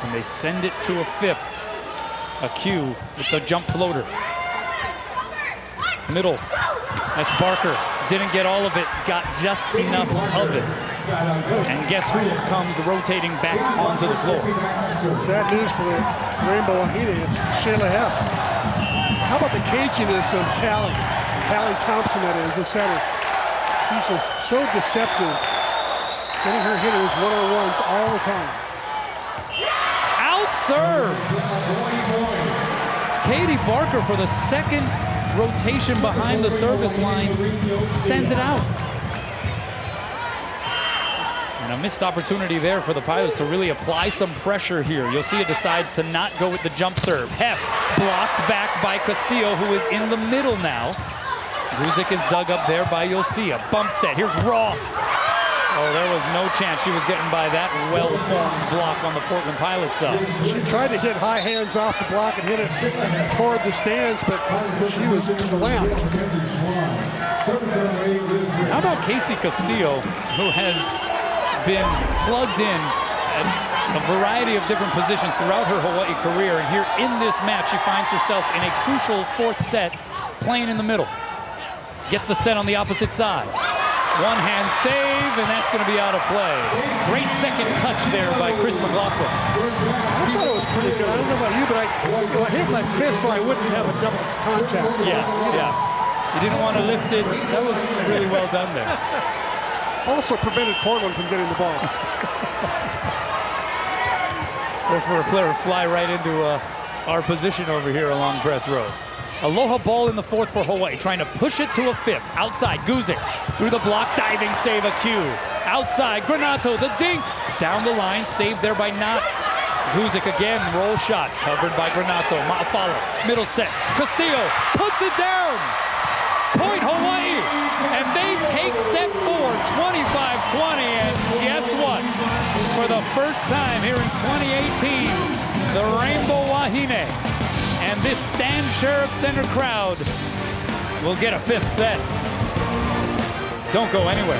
And they send it to a fifth. A Q with the jump floater. Middle. That's Barker. Didn't get all of it, got just enough of it. And guess who comes rotating back onto the floor? Bad news for the Rainbow Wahine. It's Shayla Heff. How about the caginess of Callie? Callie Thompson, that is, the center. She's just so deceptive. Getting her hitters one-on-ones all the time. Out serve. Katie Barker for the second rotation behind the service line sends it out. And a missed opportunity there for the Pilots to really apply some pressure here. You'll see it decides to not go with the jump serve. Heff blocked back by Castillo, who is in the middle now. Guzik is dug up there by Yosia. Bump set. Here's Ross. Oh, there was no chance she was getting by that well-formed block on the Portland Pilots side. She tried to hit high hands off the block and hit it toward the stands, but she was clamped. How about Casey Castillo, who has been plugged in at a variety of different positions throughout her Hawaii career, and here in this match she finds herself in a crucial fourth set playing in the middle. Gets the set on the opposite side. One-hand save, and that's going to be out of play. Great second touch there by Chris McLaughlin. I thought it was pretty good. I don't know about you, but I hit my fist so I wouldn't have a double contact. Yeah. You didn't want to lift it. That was really well done there. Also prevented Portland from getting the ball. Or for a player to fly right into our position over here along Press Road. Aloha ball in the fourth for Hawaii, trying to push it to a fifth. Outside, Guzik through the block, diving save, a Q. Outside, Granato, the dink. Down the line, saved there by Knotts. Guzik again, roll shot, covered by Granato. Ma'afala, middle set. Castillo puts it down. Point Hawaii, and they take set 4, 25-20, and guess what? For the first time here in 2018, the Rainbow Wahine and this Stan Sheriff Center crowd will get a fifth set. Don't go anywhere.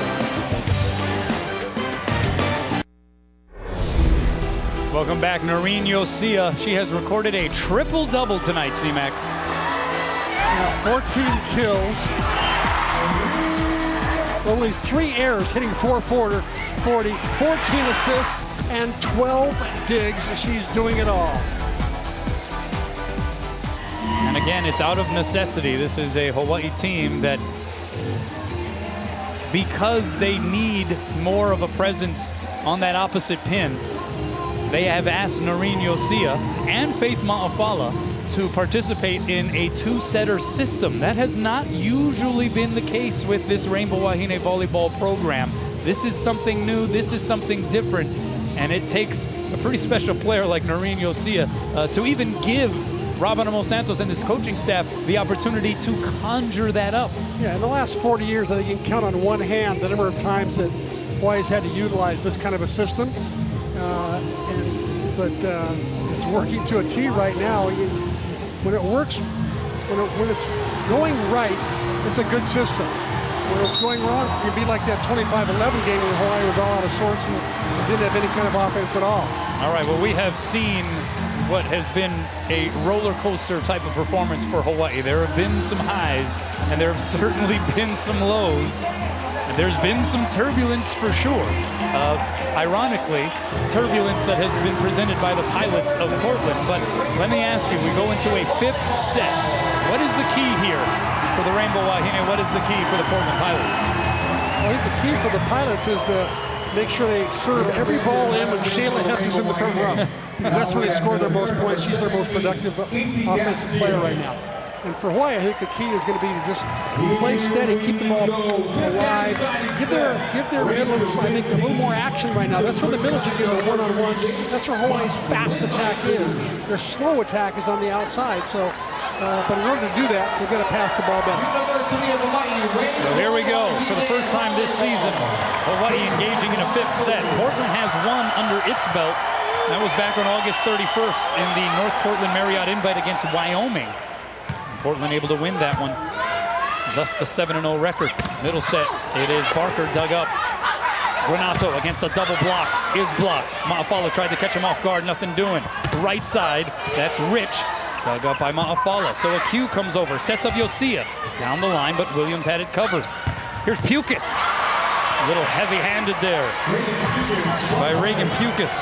Welcome back, Noreen Yosia. She has recorded a triple-double tonight, C-Mac. 14 kills. Only 3 errors, hitting .440, 14 assists, and 12 digs. She's doing it all. And again, it's out of necessity. This is a Hawaii team that, because they need more of a presence on that opposite pin, they have asked Noreen Yosia and Faith Ma'afala to participate in a two-setter system. That has not usually been the case with this Rainbow Wahine Volleyball program. This is something new, this is something different, and it takes a pretty special player like Noreen Yosia to even give Robin Amos Santos and his coaching staff the opportunity to conjure that up. Yeah, in the last 40 years, I think you can count on one hand the number of times that Hawaii's had to utilize this kind of a system. But it's working to a T right now. When it works, when it's going right, it's a good system. When it's going wrong, it can be like that 25-11 game where Hawaii was all out of sorts and didn't have any kind of offense at all. All right, well, we have seen what has been a roller coaster type of performance for Hawaii. There have been some highs, and there have certainly been some lows. And there's been some turbulence for sure. Ironically, turbulence that has been presented by the Pilots of Portland. But let me ask you, we go into a fifth set. What is the key here for the Rainbow Wahine? What is the key for the Portland Pilots? I think the key for the Pilots is to make sure they serve every ball in when Shayla Heff is in the front row. Because that's when they score their most points. She's their most productive offensive player right now. And for Hawaii, I think the key is going to be to just play steady, keep the ball alive, give their middles, I think, a little more action right now. That's where the middles are getting the one-on-ones. That's where Hawaii's fast attack is. Their slow attack is on the outside. So, but in order to do that, they've got to pass the ball better. So here we go. For the first time this season, Hawaii engaging in a fifth set. Portland has one under its belt. That was back on August 31st in the North Portland Marriott Invite against Wyoming. Portland able to win that one. thus the 7-0 record. Middle set, it is Barker dug up. Granato against a double block, is blocked. Maafala tried to catch him off guard, nothing doing. Right side, that's Rich, dug up by Maafala. So a Q comes over, sets up Yosia. Down the line, but Williams had it covered. Here's Pukas. A little heavy-handed there by Reagan Pukas.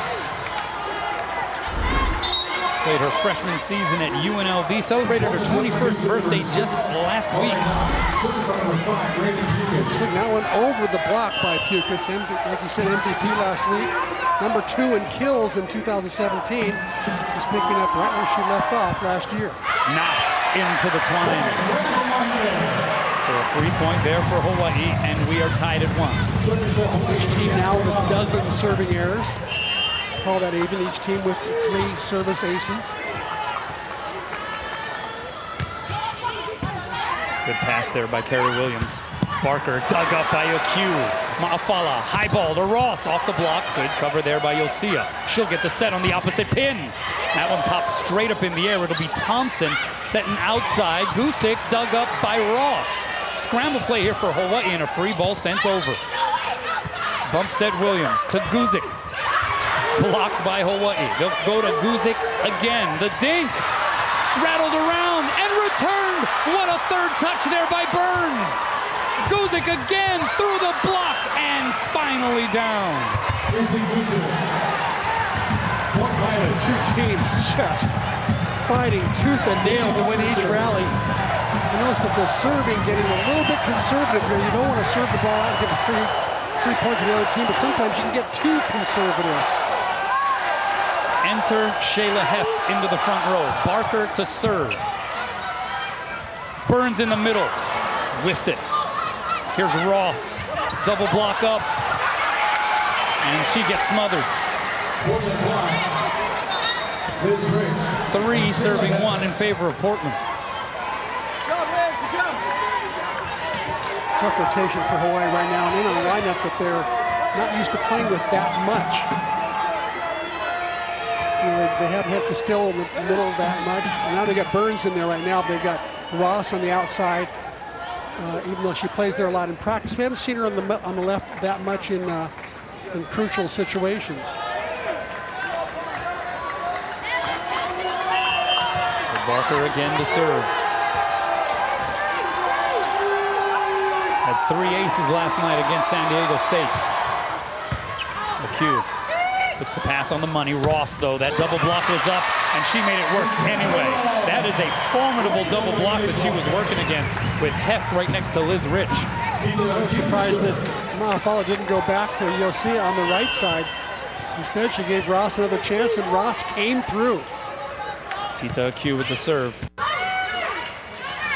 Played her freshman season at UNLV, celebrated her 21st birthday just last week. Swing that one over the block by Pukas, like you said, MVP last week. Number 2 in kills in 2017. She's picking up right where she left off last year. Knocks into the twine. So a free point there for Hawaii, and we are tied at 1. Each team now with a dozen serving errors. Call that even, each team with 3 service aces. Good pass there by Kerry Williams. Barker dug up by Q. Maafala, high ball to Ross, off the block. Good cover there by Yosia. She'll get the set on the opposite pin. That one pops straight up in the air. It'll be Thompson setting outside. Gusick dug up by Ross. Scramble play here for Hawaii and a free ball sent over. Bump set Williams to Gusick. Blocked by Hawaii. They'll go to Gusick again. The dink rattled around and returned. What a third touch there by Burns. Gusick again through the block and finally down. Two teams just fighting tooth and nail to win each rally. You notice that the serving getting a little bit conservative here. You don't want to serve the ball out and give a free point to the other team, but sometimes you can get too conservative. Enter Shayla Heft into the front row. Barker to serve. Burns in the middle. Whiffed it. Here's Ross. Double block up. And she gets smothered. 3 serving 1 in favor of Portland. Tough rotation for Hawaii right now, and in a lineup that they're not used to playing with that much. You know, they haven't had Castillo in the middle that much. And now they got Burns in there right now. They've got Ross on the outside. Even though she plays there a lot in practice, we haven't seen her on the left that much in crucial situations. So Barker again to serve. Had 3 aces last night against San Diego State. McHugh puts the pass on the money. Ross, though, that double block was up, and she made it work anyway. That is a formidable double block that she was working against with Heft right next to Liz Rich. I was surprised that Maafala didn't go back to Yosia on the right side. Instead, she gave Ross another chance, and Ross came through. Tita Q with the serve.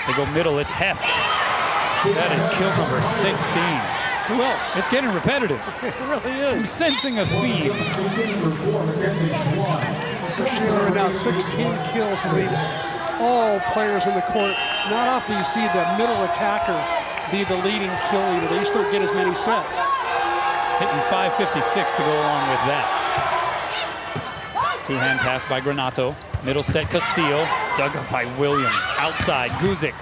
They go middle, it's Heft. That is kill number 16. Who else? It's getting repetitive. It really is. I'm sensing a theme. So Sheila now 16 kills to lead all players in the court. Not often you see the middle attacker be the leading kill leader. They just don't get as many sets. Hitting 556 to go along with that. 2-hand pass by Granato. Middle set Castillo. Dug up by Williams. Outside Gusick.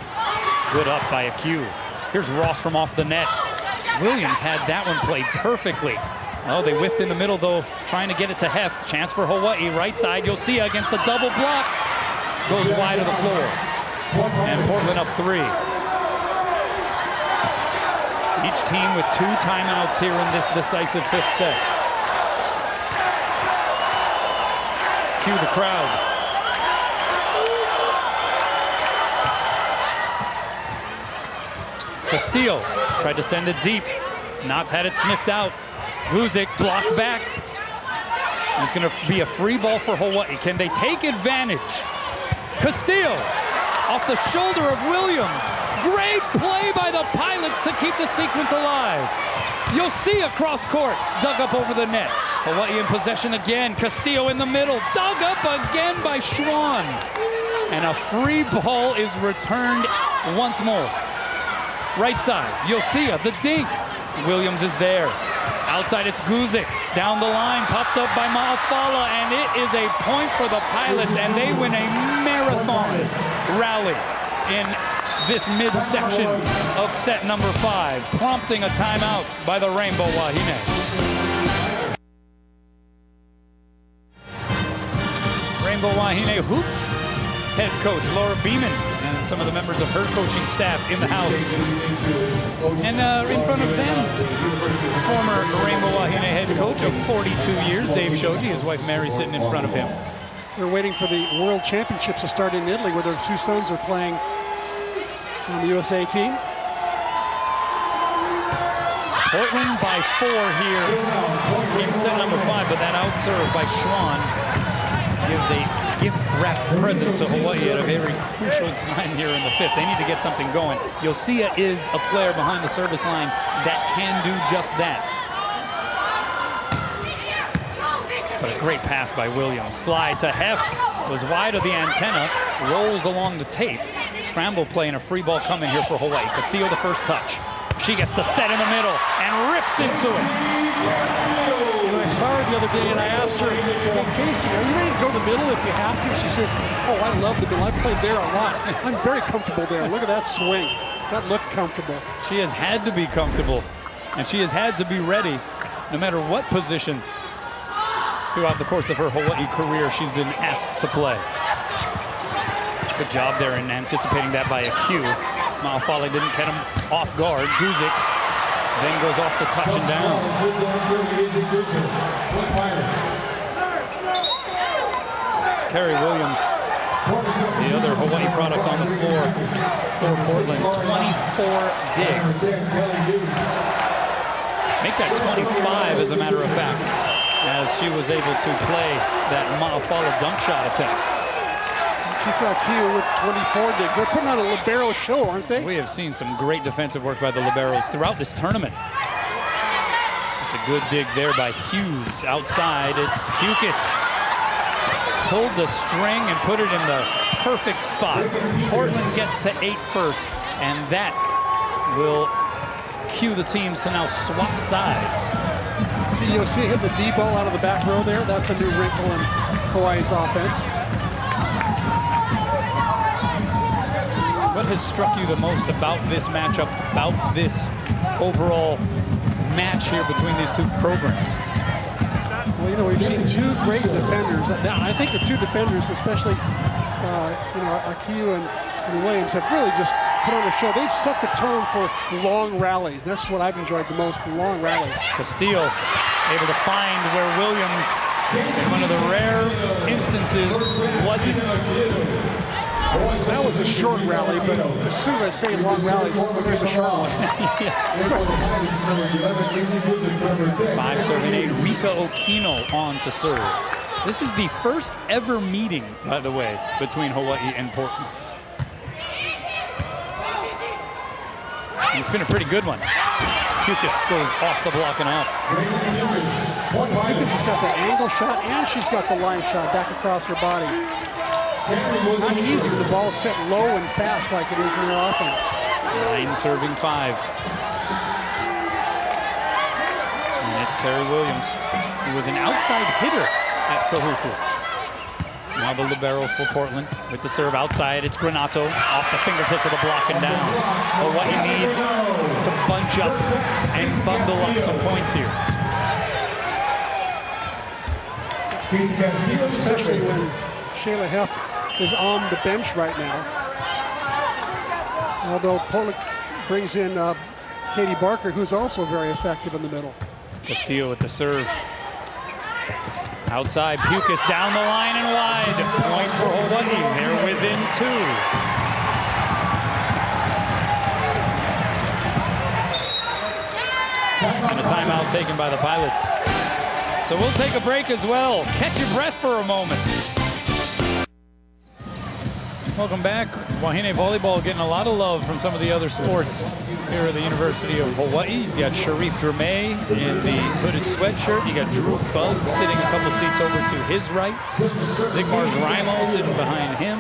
Good up by a Q. Here's Ross from off the net. Williams had that one played perfectly. Oh, they whiffed in the middle, though, trying to get it to Heft. Chance for Hawaii. Right side, you'll see against a double block. Goes wide of the floor. And Portland up 3. Each team with 2 timeouts here in this decisive 5th set. Cue the crowd. Castillo tried to send it deep. Knotts had it sniffed out. Gusick blocked back. It's going to be a free ball for Hawaii. Can they take advantage? Castillo off the shoulder of Williams. Great play by the Pilots to keep the sequence alive. Yosia cross court, dug up over the net. Hawaii in possession again. Castillo in the middle, dug up again by Schwann. And a free ball is returned once more. Right side, Yosia, the dink. Williams is there. Outside, it's Gusick. Down the line, popped up by Maafala, and it is a point for the Pilots, and they win a marathon rally in this midsection of set number 5, prompting a timeout by the Rainbow Wahine. Rainbow Wahine Hoops head coach Laura Beeman and some of the members of her coaching staff in the house. And in front of them, former Rainbow Wahine head coach of 42 years, Dave Shoji, his wife Mary sitting in front of him. They're waiting for the World Championships to start in Italy, where their two sons are playing on the USA team. Portland by 4 here in set number 5, but that outserve by Schwann gives a gift-wrapped present to Hawaii at a very crucial time here in the 5th. They need to get something going. Yosia is a player behind the service line that can do just that. But a great pass by Williams. Slide to Heft. Was wide of the antenna. Rolls along the tape. Scramble play and a free ball coming here for Hawaii. Castillo the first touch. She gets the set in the middle and rips into it. You know, I saw her the other day and I asked her, "Hey, Casey, are you ready to go to the middle if you have to?" She says, "Oh, I love the middle. I've played there a lot. I'm very comfortable there. Look at that swing. That looked comfortable." She has had to be comfortable, and she has had to be ready no matter what position throughout the course of her Hawaii career she's been asked to play. Good job there in anticipating that by a cue. Ma'afale didn't get him off guard. Guzik then goes off the touch and down. Kerry Williams, the other Hawaii product on the floor for Portland, 24 digs. Make that 25 as a matter of fact, as she was able to play that Ma'afale dunk shot attempt. Tita Akiu with 24 digs. They're putting on a libero show, aren't they? We have seen some great defensive work by the liberos throughout this tournament. It's a good dig there by Hughes. Outside, it's Pukis. Pulled the string and put it in the perfect spot. Portland gets to 8 first, and that will cue the teams to now swap sides. See, you'll see hit the D ball out of the back row there. That's a new wrinkle in Hawaii's offense. What has struck you the most about this matchup, about this overall match here between these two programs? Well, you know, we've seen two great defenders. I think the two defenders, especially, you know, Akiu and Williams, have really just put on a show. They've set the tone for long rallies. That's what I've enjoyed the most, the long rallies. Castillo able to find where Williams, in one of the rare instances, wasn't. That was a short rally, but as soon as I say long rallies, there's a short one. 5 serving 8. Rika Okino on to serve. This is the first ever meeting, by the way, between Hawaii and Portland. And it's been a pretty good one. Pukis goes off the block and out. Pukis has got the angle shot and she's got the line shot back across her body. Not easy with the ball set low and fast like it is in their offense. 9 serving 5. And it's Kerry Williams, who was an outside hitter at Kahuku. Now the libero for Portland with the serve outside. It's Granato off the fingertips of the block and down. Hawaii needs to bunch up and bundle up some points here. Especially when Shayla Heft is on the bench right now. Although Portland brings in Katie Barker, who's also very effective in the middle. Castillo with the serve. Outside, Pukis down the line and wide. Point for Hawaii. They're within 2. And a timeout taken by the Pilots. So we'll take a break as well. Catch your breath for a moment. Welcome back. Wahine Volleyball getting a lot of love from some of the other sports here at the University of Hawaii. You got Sharif Dramé in the hooded sweatshirt. You got Drew Bugg sitting a couple seats over to his right. Zigmar Grimo sitting behind him.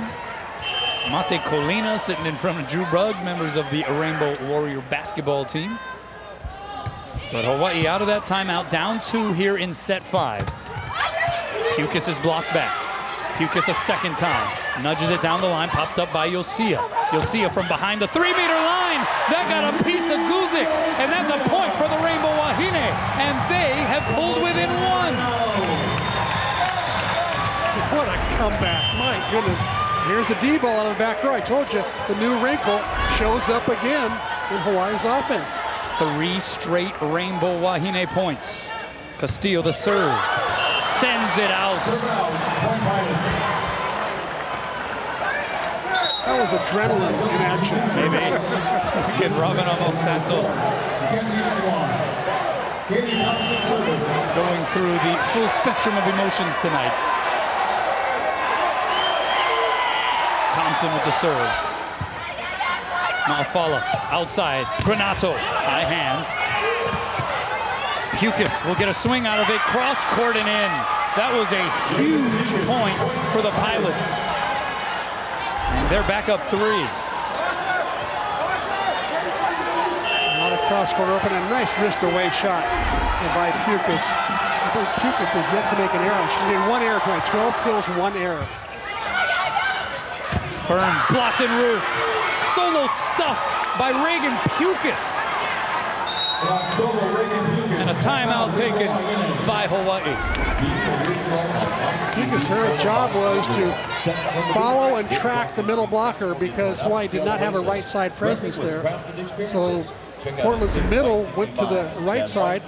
Mate Colina sitting in front of Drew Buggs, members of the Rainbow Warrior basketball team. But Hawaii out of that timeout, down 2 here in set 5. Pukis is blocked back. Pukis a second time. Nudges it down the line, popped up by Yosia. Yosia from behind the 3-meter line. That got a piece of Guzik, and that's a point for the Rainbow Wahine, and they have pulled within one. What a comeback, my goodness. Here's the D-ball out of the back row. I told you, the new wrinkle shows up again in Hawaii's offense. 3 straight Rainbow Wahine points. Castillo the serve, sends it out. That was adrenaline in action. Maybe. Again, Robin Amos Santos going through the full spectrum of emotions tonight. Thompson with the serve. Ma'afala outside. Granato, high hands. Pukas will get a swing out of it, cross court and in. That was a huge point for the Pilots. And they're back up 3. Not a cross court open, a nice wrist away shot by Pukas. I think Pukas has yet to make an error. She made 1 error tonight, 12 kills, 1 error. Burns blocked in roof. Solo stuff by Reagan Pukas. And a timeout taken by Hawaii. Pukas, her job was to follow and track the middle blocker because Hawaii did not have a right side presence there. So Portland's middle went to the right side,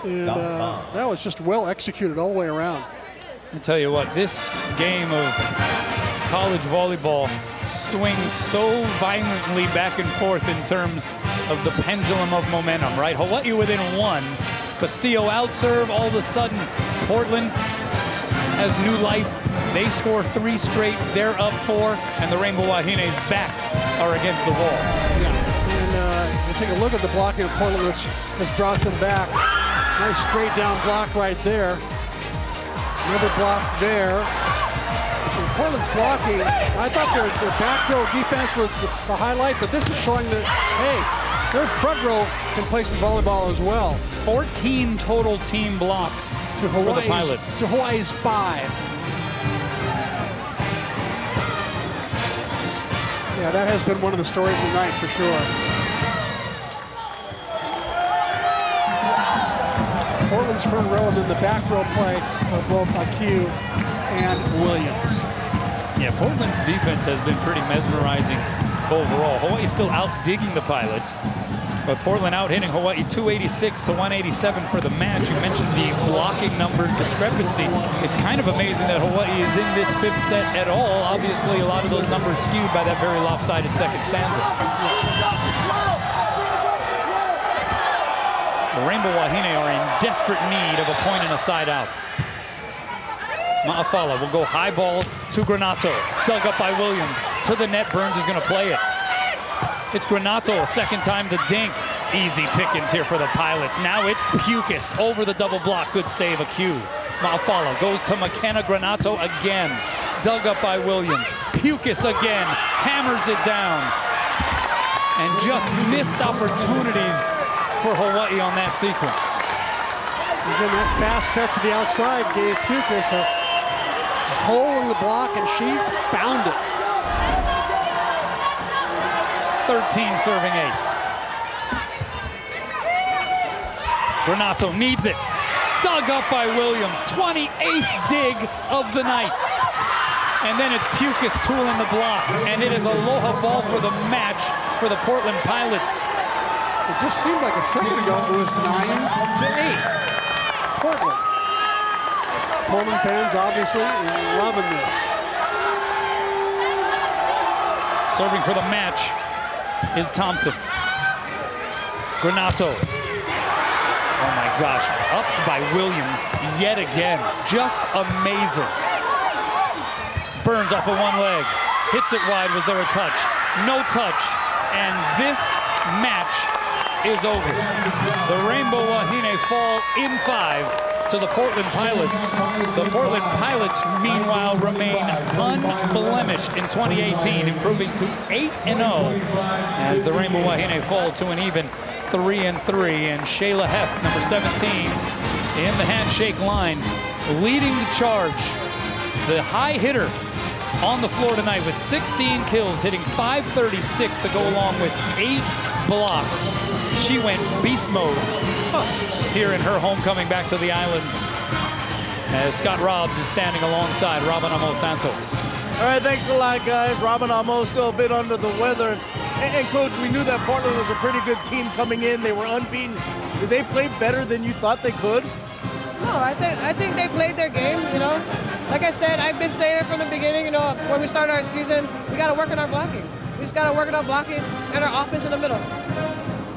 and that was just well executed all the way around. I tell you what, this game of college volleyball swings so violently back and forth in terms of the pendulum of momentum, right? Hawaii within 1. Castillo out serve, all of a sudden Portland has new life. They score 3 straight, they're up 4, and the Rainbow Wahine's backs are against the wall. Yeah, and you take a look at the blocking of Portland, which has brought them back. Nice straight down block right there. Another block there. And Portland's blocking. I thought their back row defense was the highlight, but this is showing that, hey, their front row can play some volleyball as well. 14 total team blocks for the Pilots. To Hawaii's 5. Yeah, that has been one of the stories of the night for sure. Portland's front row and then the back row play of both Akiu and Williams. Yeah, Portland's defense has been pretty mesmerizing overall. Hawaii still out-digging the Pilots, but Portland out-hitting Hawaii 286 to 187 for the match. You mentioned the blocking number discrepancy. It's kind of amazing that Hawaii is in this 5th set at all. Obviously, a lot of those numbers skewed by that very lopsided second stanza. The Rainbow Wahine are in desperate need of a point and a side out. Ma'afala will go high ball to Granato. Dug up by Williams. To the net, Burns is going to play it. It's Granato, a second time the dink. Easy pickings here for the Pilots. Now it's Pukas over the double block. Good save, Akiu. Ma'afala goes to McKenna. Granato again. Dug up by Williams. Pukas again. Hammers it down. And just missed opportunities for Hawaii on that sequence. Again, that fast set to the outside gave Pukas a hole in the block, and she found it. 13 serving 8. Granato needs it. Dug up by Williams. 28th dig of the night. And then it's Pukas tooling the block. And it is aloha ball for the match for the Portland Pilots. It just seemed like a second ago it was 9-8. Portland. Portland fans obviously loving this. Serving for the match is Thompson. Granato. Oh my gosh, up by Williams yet again. Just amazing. Burns off of one leg. Hits it wide. Was there a touch? No touch. And this match is over. The Rainbow Wahine fall in 5 to the Portland Pilots. The Portland Pilots, meanwhile, remain unblemished in 2018, improving to 8-0 as the Rainbow Wahine fall to an even 3-3. And Shayla Heff, number 17, in the handshake line, leading the charge. The high hitter on the floor tonight with 16 kills, hitting .536 to go along with 8 blocks. She went beast mode here in her homecoming back to the islands, as Scott Robbs is standing alongside Robin Amo Santos. All right, thanks a lot, guys. Robin Amo still a bit under the weather. And Coach, we knew that Portland was a pretty good team coming in. They were unbeaten. Did they play better than you thought they could? No, I think they played their game, you know. Like I said, I've been saying it from the beginning, you know, when we started our season, we got to work on our blocking. We just got to work on our blocking and our offense in the middle.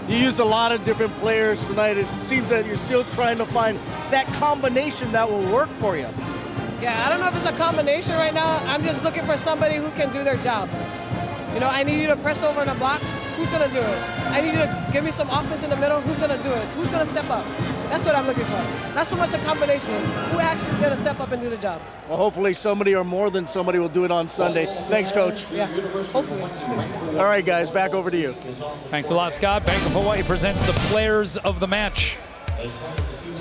You used a lot of different players tonight. It seems that you're still trying to find that combination that will work for you. Yeah, I don't know if it's a combination right now. I'm just looking for somebody who can do their job. You know, I need you to press over in a block. Who's going to do it? I need you to give me some offense in the middle. Who's going to do it? Who's going to step up? That's what I'm looking for. Not so much a combination. Who actually is going to step up and do the job? Well, hopefully somebody or more than somebody will do it on Sunday. Thanks, Coach. Yeah, hopefully. All right, guys, back over to you. Thanks a lot, Scott. Bank of Hawaii presents the players of the match.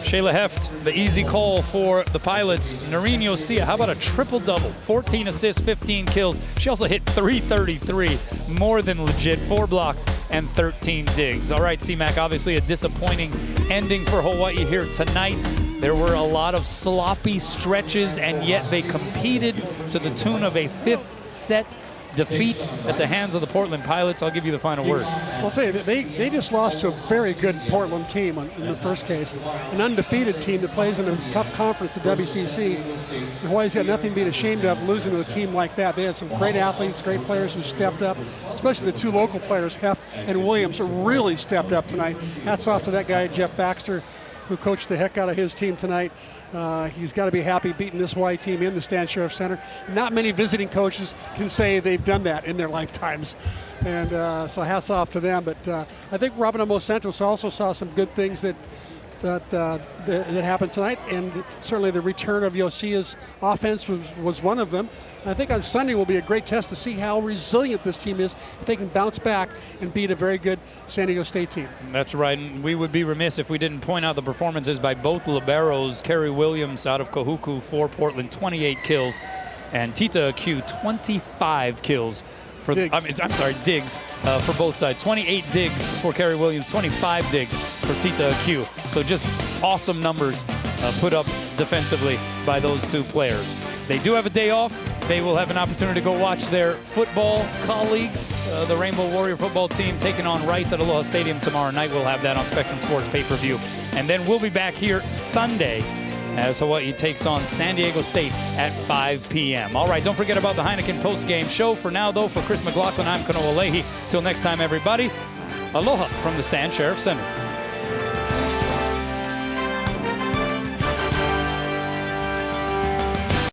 Shayla Heft, the easy call for the Pilots. Noreen Yosia, how about a triple-double? 14 assists, 15 kills. She also hit .333, more than legit, 4 blocks and 13 digs. All right, C-Mac, obviously a disappointing ending for Hawaii here tonight. There were a lot of sloppy stretches, and yet they competed to the tune of a 5th set defeat at the hands of the Portland Pilots. I'll give you the final word. I'll tell you, they just lost to a very good Portland team in the first case, an undefeated team that plays in a tough conference, the WCC. And Hawaii's got nothing to be ashamed of losing to a team like that. They had some great athletes, great players who stepped up, especially the 2 local players, Heft and Williams, who really stepped up tonight. Hats off to that guy, Jeff Baxter, who coached the heck out of his team tonight. He's got to be happy beating this Hawaii team in the Stan Sheriff Center. Not many visiting coaches can say they've done that in their lifetimes. And so hats off to them. But I think Robin Amo Santos also saw some good things that happened tonight, and certainly the return of Yosia's offense was one of them. And I think on Sunday will be a great test to see how resilient this team is, if they can bounce back and beat a very good San Diego State team. That's right, and we would be remiss if we didn't point out the performances by both liberos. Kerry Williams out of Kahuku for Portland, 28 kills, and Tita Q, 25 kills. For digs for both sides. 28 digs for Kerry Williams, 25 digs for Tita Q. So just awesome numbers put up defensively by those 2 players. They do have a day off. They will have an opportunity to go watch their football colleagues, the Rainbow Warrior football team, taking on Rice at Aloha Stadium tomorrow night. We'll have that on Spectrum Sports pay-per-view. And then we'll be back here Sunday as Hawaii takes on San Diego State at 5 p.m. All right, don't forget about the Heineken post-game show. For now, though, for Chris McLaughlin, I'm Kanoa Leahy. Till next time, everybody, aloha from the Stan Sheriff Center.